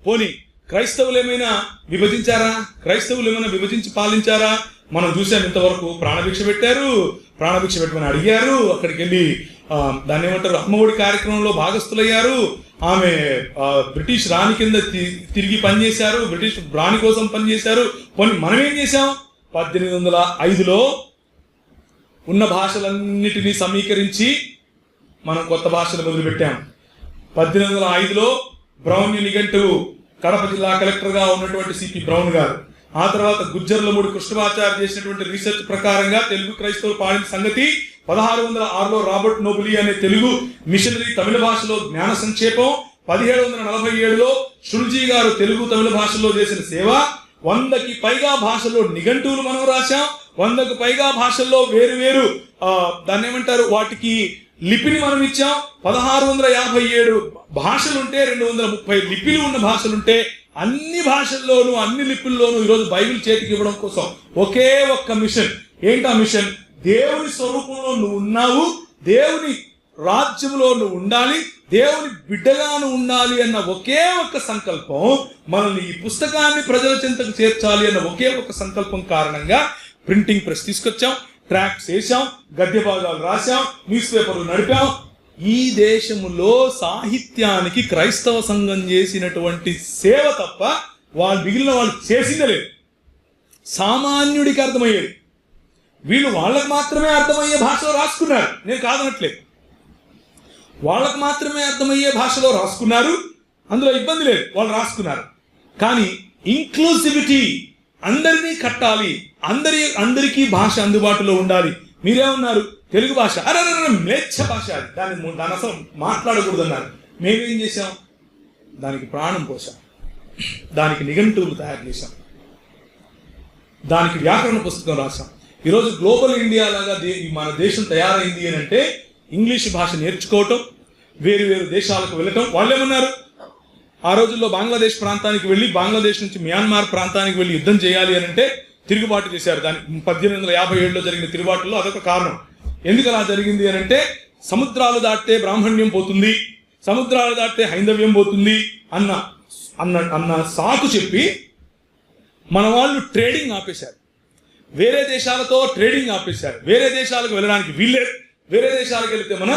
పోనీ క్రైస్తవులు ఏమైనా విభజించారా? క్రైస్తవులు ఏమైనా విభజించి పాలించారా? మనం చూసాం. ఇంతవరకు ప్రాణభిక్ష పెట్టారు, ప్రాణభిక్ష పెట్టమని అడిగారు. అక్కడికి వెళ్ళి దాన్ని ఏమంటారు, అమ్మఒడి కార్యక్రమంలో భాగస్థులయ్యారు. ఆమె బ్రిటిష్ రాణి కింద తిరిగి పనిచేశారు, బ్రిటిష్ రాణి కోసం పనిచేశారు. పోనీ మనం ఏం చేశాం? 1805లో ఉన్న భాషలన్నిటినీ సమీకరించి మనం కొత్త భాషలు మొదలుపెట్టాం. 1805లో బ్రౌన్ నిఘంటువు, కడప జిల్లా కలెక్టర్గా ఉన్నటువంటి సిపి బ్రౌన్ గారు, ఆ తర్వాత గుజ్జర్లమూడి కృష్ణమాచారి చేసినటువంటి రీసెర్చ్ ప్రకారంగా తెలుగు క్రైస్తవులు పాడిన సంగతి 1606లో రాబర్ట్ నోబులి అనే తెలుగు మిషనరీ తమిళ భాషలో జ్ఞాన సంక్షేపం, 1747లో షుల్జీ గారు తెలుగు తమిళ భాషలో చేసిన సేవ, 100కి పైగా భాషల్లో నిఘంటువులు మనం రాశాం, 100కు పైగా భాషల్లో వేరు దాన్ని ఏమంటారు, వాటికి లిపిని మనం ఇచ్చాం. 1657 భాషలుంటే 230 లిపిలు ఉన్న భాషలుంటే అన్ని భాషల్లోనూ అన్ని లిపుల్లోనూ ఈరోజు బైబిల్ చేతికి ఇవ్వడం కోసం ఒకే ఒక్క మిషన్. ఏంటా మిషన్? దేవుని స్వరూపంలో నువ్వు ఉన్నావు, దేవుని రాజ్యంలో నువ్వు ఉండాలి, దేవుని బిడ్డగాను ఉండాలి అన్న ఒకే ఒక్క సంకల్పం, మనల్ని ఈ పుస్తకాన్ని ప్రజల చెంతకు చేర్చాలి అన్న ఒకే ఒక్క సంకల్పం కారణంగా ప్రింటింగ్ ప్రెస్ తీసుకొచ్చాం, ట్రాక్స్ వేసాం, గద్య భాగాలు రాశాం, న్యూస్ పేపర్లు నడిపాం. ఈ దేశములో సాహిత్యానికి క్రైస్తవ సంఘం చేసినటువంటి సేవ తప్ప మిగిలిన వాళ్ళు చేసిందే లేదు. సామాన్యుడికి అర్థమయ్యేది. వీళ్ళు వాళ్ళకు మాత్రమే అర్థమయ్యే భాషలో రాసుకున్నారు, నేను కాదనట్లేదు. వాళ్ళకు మాత్రమే అర్థమయ్యే భాషలో రాసుకున్నారు, అందులో ఇబ్బంది లేదు, వాళ్ళు రాసుకున్నారు. కానీ ఇంక్లూసివిటీ, అందరినీ కట్టాలి, అందరికీ భాష అందుబాటులో ఉండాలి. మీరేమన్నారు? తెలుగు భాష అరే మ్లేచ్ఛ భాష, దాన్ని అసలు మాట్లాడకూడదు అన్నారు. మేమేం చేశాం? దానికి ప్రాణం పోసాం, దానికి నిఘంటువులు తయారు చేశాం, దానికి వ్యాకరణ పుస్తకం రాశాం. ఈరోజు గ్లోబల్ ఇండియా లాగా మన దేశం తయారైంది అని అంటే ఇంగ్లీష్ భాష నేర్చుకోవటం, వేరు దేశాలకు వెళ్ళటం. వాళ్ళు ఏమన్నారు? ఆ రోజుల్లో బంగ్లాదేశ్ ప్రాంతానికి వెళ్ళి, బంగ్లాదేశ్ నుంచి మ్యాన్మార్ ప్రాంతానికి వెళ్ళి యుద్ధం చేయాలి అని అంటే తిరుగుబాటు చేశారు. దాని 1857లో జరిగిన తిరుగుబాటులో అదొక కారణం. ఎందుకు అలా జరిగింది అని అంటే, సముద్రాలు దాటితే బ్రాహ్మణ్యం పోతుంది, సముద్రాలు దాటితే హైందవ్యం పోతుంది అన్న సాకు చెప్పి మన వాళ్ళు ట్రేడింగ్ ఆపేశారు, వేరే దేశాలతో ట్రేడింగ్ ఆపేశారు. వేరే దేశాలకు వెళ్ళడానికి వీళ్ళే, వేరే దేశాలకు వెళితే మన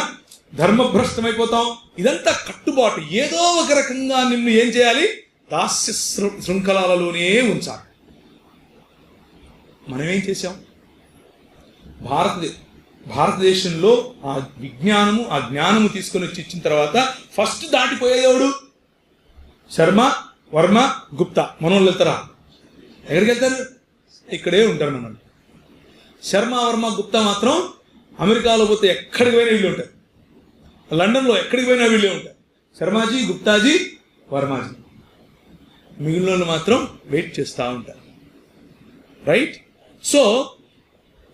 ధర్మభ్రష్టమైపోతాం. ఇదంతా కట్టుబాటు. ఏదో ఒక రకంగా నిన్ను ఏం చేయాలి? దాస్య శృంఖలాలలోనే ఉంచాలి. మనమేం చేశాం? భారతదేశంలో ఆ విజ్ఞానము ఆ జ్ఞానము తీసుకొని వచ్చి ఇచ్చిన తర్వాత ఫస్ట్ దాటిపోయేవాడు శర్మ, వర్మ, గుప్తా. మనోళ్ళు వెళ్తారా? ఎక్కడికి వెళ్తారు? ఇక్కడే ఉంటారు మనోళ్ళు. శర్మ, వర్మ, గుప్తా మాత్రం అమెరికాలో పోతే ఎక్కడికి పోయినా వీళ్ళు ఉంటారు. లండన్లో ఎక్కడికి పోయినా వీళ్ళే ఉంటారు. శర్మాజీ, గుప్తాజీ, వర్మాజీ. మిగిలిన మాత్రం వెయిట్ చేస్తూ ఉంటారు. రైట్? సో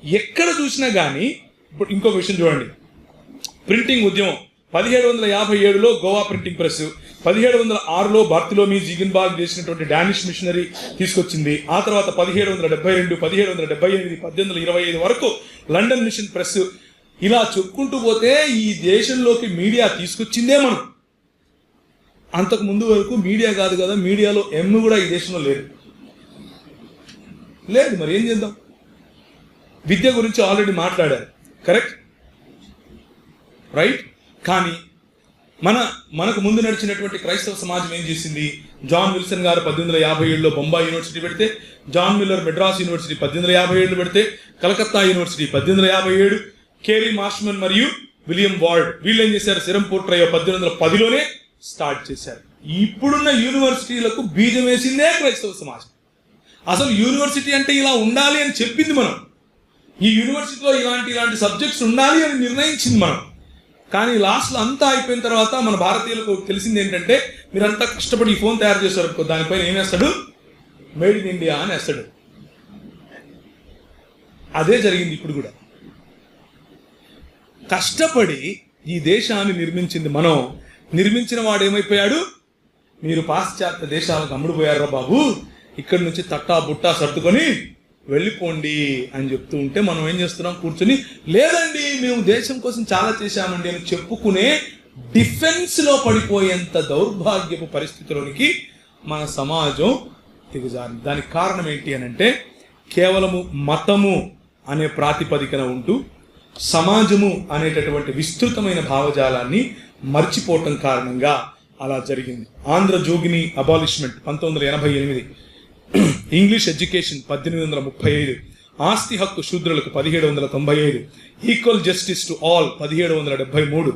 ఎక్కడ చూసినా కానీ ఇప్పుడు ఇంకొక విషయం చూడండి. ప్రింటింగ్ ఉద్యమం 1757లో గోవా ప్రింటింగ్ ప్రెస్, 1706లో బార్తిలోమీ జిగిన్బార్గ్ చేసినటువంటి డానిష్ మిషనరీ తీసుకొచ్చింది. ఆ తర్వాత 1772, 1778, 1825 వరకు లండన్ మిషన్ ప్రెస్. ఇలా చెప్పుకుంటూ పోతే ఈ దేశంలోకి మీడియా తీసుకొచ్చిందే మనం. అంతకు ముందు వరకు మీడియా కాదు కదా, మీడియాలో ఎమ్ము కూడా ఈ దేశంలో లేదు. మరి ఏం చేద్దాం? విద్య గురించి ఆల్రెడీ మాట్లాడారు, కరెక్ట్? రైట్? కానీ మనకు ముందు నడిచినటువంటి క్రైస్తవ సమాజం ఏం చేసింది? జాన్ విల్సన్ గారు 1857లో బొంబాయి యూనివర్సిటీ పెడితే, జాన్ మిల్లర్ మెడ్రాస్ యూనివర్సిటీ 1857 పెడితే, కలకత్తా యూనివర్సిటీ 1857, కేరీ మార్ష్మన్ మరియు విలియం వార్డ్ వీళ్ళు ఏం చేశారు? సిరంపూర్ ట్రయో 1810లోనే స్టార్ట్ చేశారు. ఇప్పుడున్న యూనివర్సిటీలకు బీజం వేసిందే క్రైస్తవ సమాజం. అసలు యూనివర్సిటీ అంటే ఇలా ఉండాలి అని చెప్పింది మనం. ఈ యూనివర్సిటీలో ఇలాంటి సబ్జెక్ట్స్ ఉండాలి అని నిర్ణయించింది మనం. కానీ లాస్ట్లో అంతా అయిపోయిన తర్వాత మన భారతీయులకు తెలిసింది ఏంటంటే, మీరంతా కష్టపడి ఈ ఫోన్ తయారు చేశారు, దానిపైన ఏం వేస్తాడు? మేడ్ ఇన్ ఇండియా అని వేస్తాడు. అదే జరిగింది ఇప్పుడు కూడా. కష్టపడి ఈ దేశాన్ని నిర్మించింది మనం. నిర్మించిన వాడు ఏమైపోయాడు? మీరు పాశ్చాత్య దేశాలకు అమ్ముడుపోయారా బాబు, ఇక్కడి నుంచి తట్టా బుట్టా సర్దుకొని వెళ్ళిపోండి అని చెప్తూ ఉంటే మనం ఏం చేస్తున్నాం? కూర్చొని లేదండి మేము దేశం కోసం చాలా చేశామండి అని చెప్పుకునే డిఫెన్స్లో పడిపోయేంత దౌర్భాగ్యపు పరిస్థితిలోనికి మన సమాజం దిగజారింది. దానికి కారణం ఏంటి అని అంటే, కేవలము మతము అనే ప్రాతిపదికన ఉంటూ సమాజము అనేటటువంటి విస్తృతమైన భావజాలాన్ని మర్చిపోవటం కారణంగా అలా జరిగింది. ఆంధ్ర జోగిని అబాలిష్మెంట్ 1988, ఇంగ్లీష్ ఎడ్యుకేషన్ 1835, ఆస్తి హక్కు శూద్రులకు 1795, equal justice to all 1773,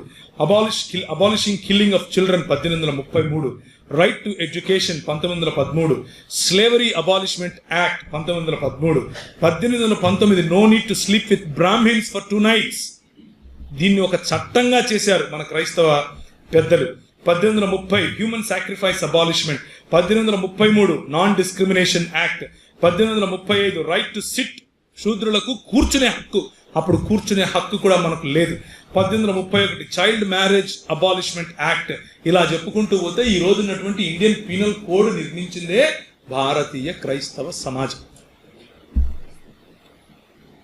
abolishing killing of children 1833, right to education 1913, slavery abolishment act 1913, 1819 no need to sleep with Brahmins for 2 nights. దీన్ని ఒక చట్టంగా చేశారు మన క్రైస్తవ పెద్దలు. 1830 human sacrifice abolishment, 1833 non discrimination act, 1835 right to sit, శూద్రులకు కూర్చునే హక్కు. అప్పుడు కూర్చునే హక్కు కూడా మనకు లేదు. 1831 చైల్డ్ మ్యారేజ్ అబాలిష్మెంట్ యాక్ట్. ఇలా చెప్పుకుంటూ పోతే ఈ రోజు ఉన్నటువంటి ఇండియన్ పీనల్ కోడ్ నిర్మించిందే భారతీయ క్రైస్తవ సమాజం.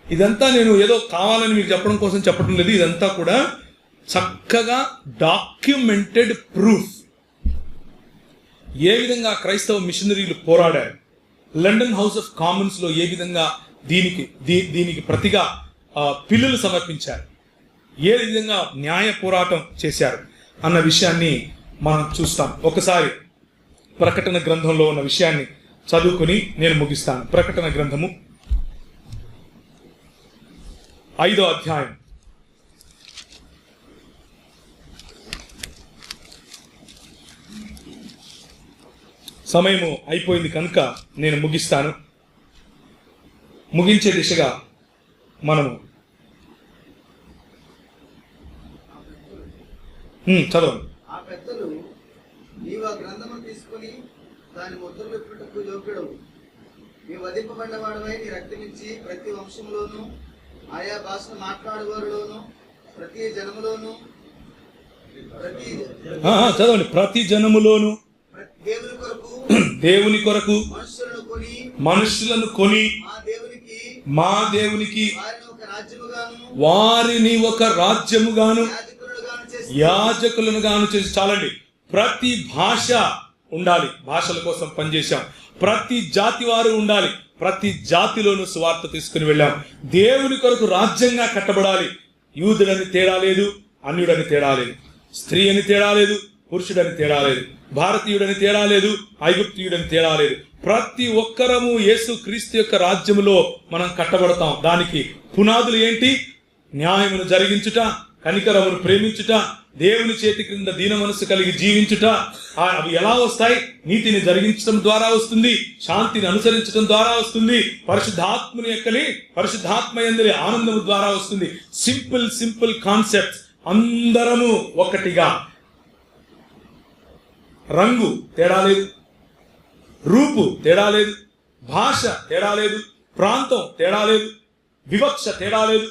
ఇదంతా నేను ఏదో కావాలని మీకు చెప్పడం కోసం చెప్పడం లేదు. ఇదంతా కూడా చక్కగా డాక్యుమెంటెడ్ ప్రూఫ్. ఏ విధంగా క్రైస్తవ మిషనరీలు పోరాడారు, లండన్ హౌస్ ఆఫ్ కామన్స్ లో ఏ విధంగా దీనికి ప్రతిగా పిల్లులు సమర్పించారు, ఏ విధంగా న్యాయ పోరాటం చేశారు అన్న విషయాన్ని మనం చూస్తాం. ఒకసారి ప్రకటన గ్రంథంలో ఉన్న విషయాన్ని చదువుకుని నేను ముగిస్తాను. ప్రకటన గ్రంథము 5వ అధ్యాయం. సమయము అయిపోయింది కనుక నేను ముగిస్తాను. ముగించే దిశగా మనము చదవండి. ఆ పెద్దలు నీవు ఆ గ్రంథము తీసుకుని దాని ముద్రలు పెట్టుటకు యోగ్యుడవు, నీవు వధింపబడిన వాడవై నీ రక్తమిచ్చి ప్రతి వంశంలోను ఆయా భాషను మాట్లాడేవారిలోను ప్రతి జనములోను చదవండి. ప్రతి జనములోను దేవుని కొరకు మనుషులను కొని మా దేవునికి వారిని ఒక రాజ్యముగాను యాజకులను గాను చేసి. చాలండి. ప్రతి భాష ఉండాలి, భాషల కోసం పనిచేశాం. ప్రతి జాతి వారు ఉండాలి, ప్రతి జాతిలోనూ సువార్త తీసుకుని వెళ్ళాం. దేవుని కొరకు రాజ్యంగా కట్టబడాలి. యూదుడని తేడా లేదు, అన్యుడని తేడా లేదు, స్త్రీ అని తేడా లేదు, పురుషుడని తేడా లేదు, భారతీయుడని తేడా లేదు, ఐగుప్తీయుడని తేడా లేదు. ప్రతి ఒక్కరము యేసు క్రీస్తు యొక్క రాజ్యములో మనం కట్టబడతాం. దానికి పునాదులు ఏంటి? న్యాయమును జరిగించుట, కనికరమును ప్రేమించుట, దేవుని చేతి క్రింద దీన మనసు కలిగి జీవించుట. అవి ఎలా వస్తాయి? నీతిని జరిగించడం ద్వారా వస్తుంది, శాంతిని అనుసరించడం ద్వారా వస్తుంది, పరిశుద్ధాత్మని ఎక్కలి పరిశుద్ధాత్మ యందలి ఆనందము ద్వారా వస్తుంది. Simple concept. అందరము ఒకటిగా. రంగు తేడా లేదు, రూపు తేడా లేదు, భాష తేడా లేదు, ప్రాంతం తేడా లేదు, వివక్ష తేడా లేదు,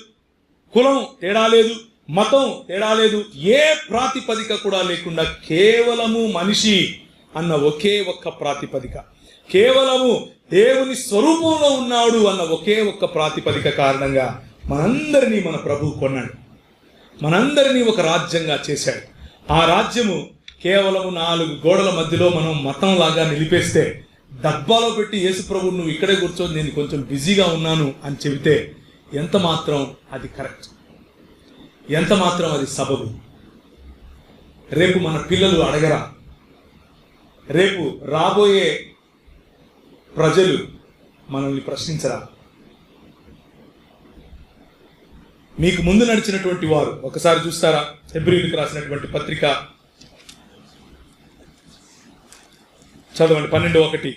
కులం తేడా లేదు, మతం తేడా లేదు. ఏ ప్రాతిపదిక కూడా లేకుండా కేవలము మనిషి అన్న ఒకే ఒక్క ప్రాతిపదిక, కేవలము దేవుని స్వరూపంలో ఉన్నాడు అన్న ఒకే ఒక్క ప్రాతిపదిక కారణంగా మనందరినీ మన ప్రభువు కొన్నాడు, మనందరినీ ఒక రాజ్యంగా చేశాడు. ఆ రాజ్యము కేవలము 4 గోడల మధ్యలో మనం మతం లాగా నిలిపేస్తే, డబ్బాలో పెట్టి యేసు ప్రభు నువ్వు ఇక్కడే కూర్చొని నేను కొంచెం బిజీగా ఉన్నాను అని చెబితే ఎంత మాత్రం అది కరెక్ట్, ఎంత మాత్రం అది సబబు? రేపు మన పిల్లలు అడగరా? రేపు రాబోయే ప్రజలు మనల్ని ప్రశ్నించరా? మీకు ముందు నడిచినటువంటి వారు ఒకసారి చూస్తారా? హెబ్రీయులకు రాసినటువంటి పత్రిక చదవండి, 12:1.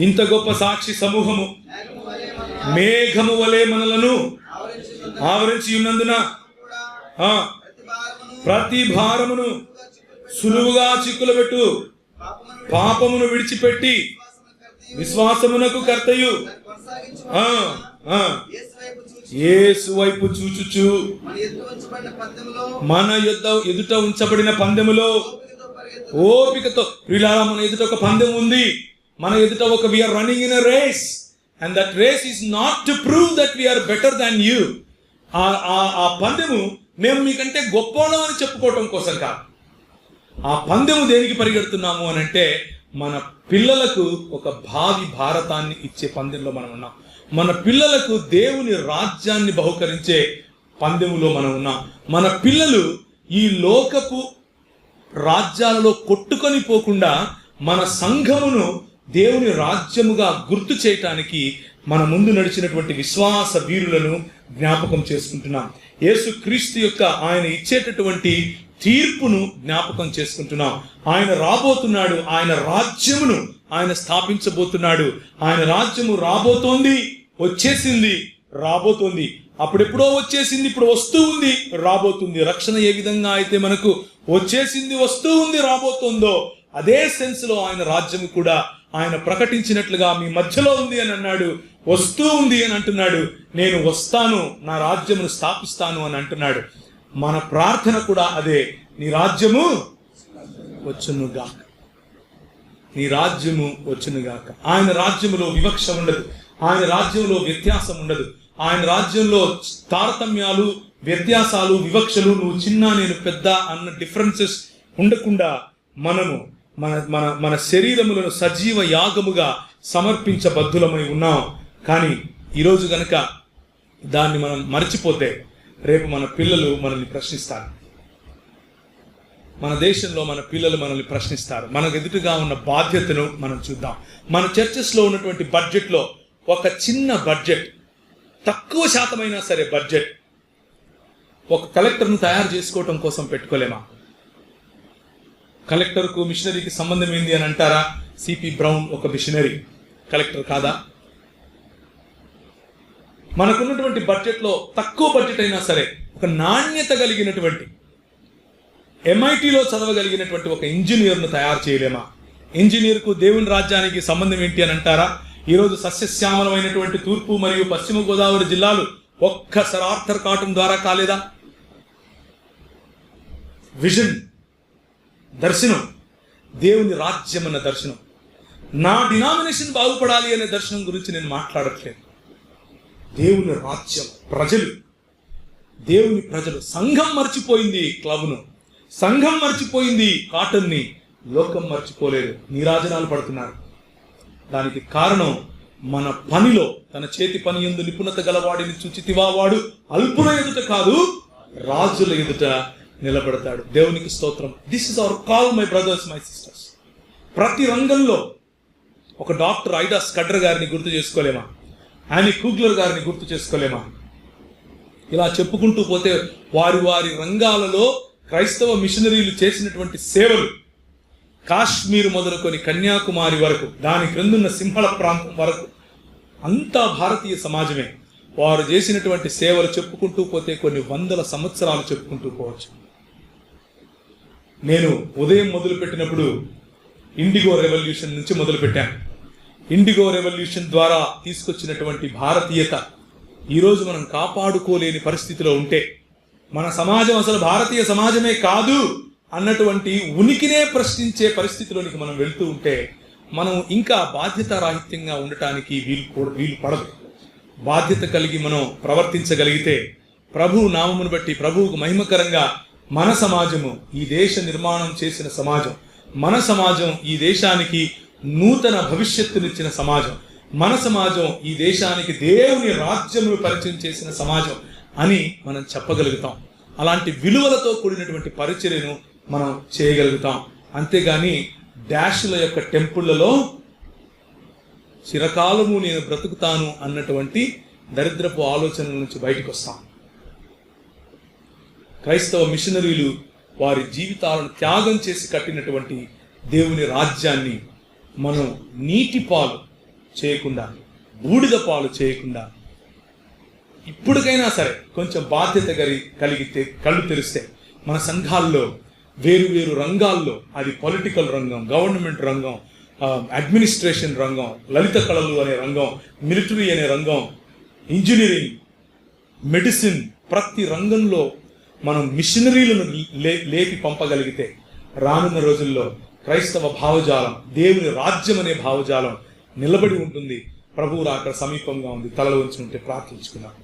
ఇంత గొప్ప సాక్షి సమూహము మేఘము వలె మనలను ఆవరించి ఉన్నందున ప్రతి భారమును సులువుగా చిక్కులబెట్టు పాపమును విడిచిపెట్టి విశ్వాసమునకు కర్తయు యేసు వైపు చూచుచు మన ఎదుట ఉంచబడిన పందెములో ఓపికతో. ప్రియులారా, మన ఎదుట ఒక పందెం ఉంది, మన ఎదుట ఒక we are running in a race, and that race is not to prove that we are better than you. ఆ పందెము మేము మీకంటే గొప్పవాళ్ళం అని చెప్పుకోవటం కోసం కాదు. ఆ పందెము దేనికి పరిగెడుతున్నాము అని అంటే, మన పిల్లలకు ఒక భావి భారతాన్ని ఇచ్చే పందెంలో మనం ఉన్నాం. మన పిల్లలకు దేవుని రాజ్యాన్ని బహుకరించే పందెములో మనం ఉన్నాం. మన పిల్లలు ఈ లోకపు రాజ్యాలలో కొట్టుకొని పోకుండా మన సంఘమును దేవుని రాజ్యముగా గుర్తు చేయటానికి మన ముందు నడిచినటువంటి విశ్వాస వీరులను జ్ఞాపకం చేసుకుంటున్నాం. యేసుక్రీస్తు యొక్క ఆయన ఇచ్చేటటువంటి తీర్పును జ్ఞాపకం చేసుకుంటున్నాం. ఆయన రాబోతున్నాడు, ఆయన రాజ్యమును ఆయన స్థాపించబోతున్నాడు. ఆయన రాజ్యము రాబోతోంది, వచ్చేసింది, రాబోతోంది. అప్పుడెప్పుడో వచ్చేసింది, ఇప్పుడు వస్తూ ఉంది, రాబోతుంది. రక్షణ ఏ విధంగా అయితే మనకు వచ్చేసింది, వస్తూ ఉంది, రాబోతుందో అదే సెన్స్ లో ఆయన రాజ్యం కూడా ఆయన ప్రకటించినట్లుగా మీ మధ్యలో ఉంది అని అన్నాడు, వస్తూ ఉంది అని అంటున్నాడు. నేను వస్తాను, నా రాజ్యమును స్థాపిస్తాను అని అంటున్నాడు. మన ప్రార్థన కూడా అదే, నీ రాజ్యము వచ్చునుగాక, నీ రాజ్యము వచ్చునుగాక. ఆయన రాజ్యములో వివక్ష ఉండదు, ఆయన రాజ్యంలో వ్యత్యాసం ఉండదు, ఆయన రాజ్యంలో తారతమ్యాలు, వ్యత్యాసాలు, వివక్షలు, నువ్వు చిన్న నేను పెద్ద అన్న డిఫరెన్సెస్ ఉండకుండా మనము మన మన మన శరీరములను సజీవ యాగముగా సమర్పించబద్ధులమై ఉన్నాం. కానీ ఈరోజు గనక దాన్ని మనం మర్చిపోతే రేపు మన పిల్లలు మనల్ని ప్రశ్నిస్తారు. మన దేశంలో మన పిల్లలు మనల్ని ప్రశ్నిస్తారు. మనకు ఎదుటిగా ఉన్న బాధ్యతను మనం చూద్దాం. మన చర్చెస్లో ఉన్నటువంటి బడ్జెట్లో ఒక చిన్న బడ్జెట్, తక్కువ శాతమైనా సరే బడ్జెట్, ఒక కలెక్టర్ను తయారు చేసుకోవటం కోసం పెట్టుకోలేమా? కలెక్టర్కు మిషనరీకి సంబంధం ఏంది అని అంటారా? సిపి బ్రౌన్ ఒక మిషనరీ, కలెక్టర్ కాదా? మనకున్నటువంటి బడ్జెట్లో తక్కువ బడ్జెట్ అయినా సరే ఒక నాణ్యత కలిగినటువంటి MITలో చదవగలిగినటువంటి ఒక ఇంజనీర్ను తయారు చేయలేమా? ఇంజనీర్కు దేవుని రాజ్యానికి సంబంధం ఏంటి అని అంటారా? ఈరోజు సస్యశ్యామలమైనటువంటి తూర్పు మరియు పశ్చిమ గోదావరి జిల్లాలు ఒక్క సర్ ఆర్థర్ కాటన్ ద్వారా కాలేదా? విజన్, దర్శనం, దేవుని రాజ్యం అన్న దర్శనం. నా డినామినేషన్ బాగుపడాలి అనే దర్శనం గురించి నేను మాట్లాడట్లేదు. దేవుని రాజ్యం, ప్రజలు, దేవుని ప్రజలు. సంఘం మర్చిపోయింది క్లబ్ను, సంఘం మర్చిపోయింది కాటన్ని, లోకం మర్చిపోలేదు. నీరాజనాలు పడుతున్నారు. దానికి కారణం మన పనిలో, తన చేతి పని యందు నిపుణత గలవాడిని చూచితివా, వాడు అల్పుల ఎదుట కాదు రాజుల ఎదుట నిలబడతాడు. దేవునికి స్తోత్రం. This is our call, my brothers, my sisters. ప్రతి రంగంలో ఒక డాక్టర్ ఐడా స్కడ్డర్ గారిని గుర్తు చేసుకోలేమా? యానీ కూగ్లర్ గారిని గుర్తు చేసుకోలేమా? ఇలా చెప్పుకుంటూ పోతే వారి వారి రంగాలలో క్రైస్తవ మిషనరీలు చేసినటువంటి సేవలు కాశ్మీర్ మొదలుకొని కన్యాకుమారి వరకు, దాని క్రిందున్న సింహళ ప్రాంతం వరకు అంతా భారతీయ సమాజమే. వారు చేసినటువంటి సేవలు చెప్పుకుంటూ పోతే కొన్ని వందల సంవత్సరాలు చెప్పుకుంటూ పోవచ్చు. నేను ఉదయం మొదలుపెట్టినప్పుడు ఇండిగో రెవల్యూషన్ నుంచి మొదలుపెట్టాను. ఇండిగో రెవల్యూషన్ ద్వారా తీసుకొచ్చినటువంటి భారతీయత ఈరోజు మనం కాపాడుకోలేని పరిస్థితిలో ఉంటే, మన సమాజం అసలు భారతీయ సమాజమే కాదు అన్నటువంటి ఉనికినే ప్రశ్నించే పరిస్థితిలోనికి మనం వెళ్తూ ఉంటే, మనం ఇంకా బాధ్యతారాహిత్యంగా ఉండటానికి వీలు పడదు. బాధ్యత కలిగి మనం ప్రవర్తించగలిగితే, ప్రభువు నామమును బట్టి ప్రభువుకు మహిమకరంగా మన సమాజము ఈ దేశ నిర్మాణం చేసిన సమాజం, మన సమాజం ఈ దేశానికి నూతన భవిష్యత్తునిచ్చిన సమాజం, మన సమాజం ఈ దేశానికి దేవుని రాజ్యమును పరిచయం చేసిన సమాజం అని మనం చెప్పగలుగుతాం. అలాంటి విలువలతో కూడినటువంటి పరిచర్యను మనం చేయగలుగుతాం. అంతేగాని డాష్ల యొక్క టెంపుళ్లలో చిరకాలము నేను బ్రతుకుతాను అన్నటువంటి దరిద్రపు ఆలోచనల నుంచి బయటకు వస్తాం. క్రైస్తవ మిషనరీలు వారి జీవితాలను త్యాగం చేసి కట్టినటువంటి దేవుని రాజ్యాన్ని మనం నీటి పాలు చేయకుండా, బూడిద పాలు చేయకుండా, ఇప్పటికైనా సరే కొంచెం బాధ్యత కలిగితే, కళ్ళు తెరిస్తే మన సంఘాల్లో వేరు వేరు రంగాల్లో, అది పొలిటికల్ రంగం, గవర్నమెంట్ రంగం, అడ్మినిస్ట్రేషన్ రంగం, లలిత కళలు అనే రంగం, మిలిటరీ అనే రంగం, ఇంజనీరింగ్, మెడిసిన్, ప్రతి రంగంలో మనం మిషనరీలను లేపి పంపగలిగితే రానున్న రోజుల్లో క్రైస్తవ భావజాలం, దేవుని రాజ్యం అనే భావజాలం నిలబడి ఉంటుంది. ప్రభువు రాకడ సమీపంగా ఉంది. తలలు వంచి ఉంటే ప్రార్థించుకున్నాం.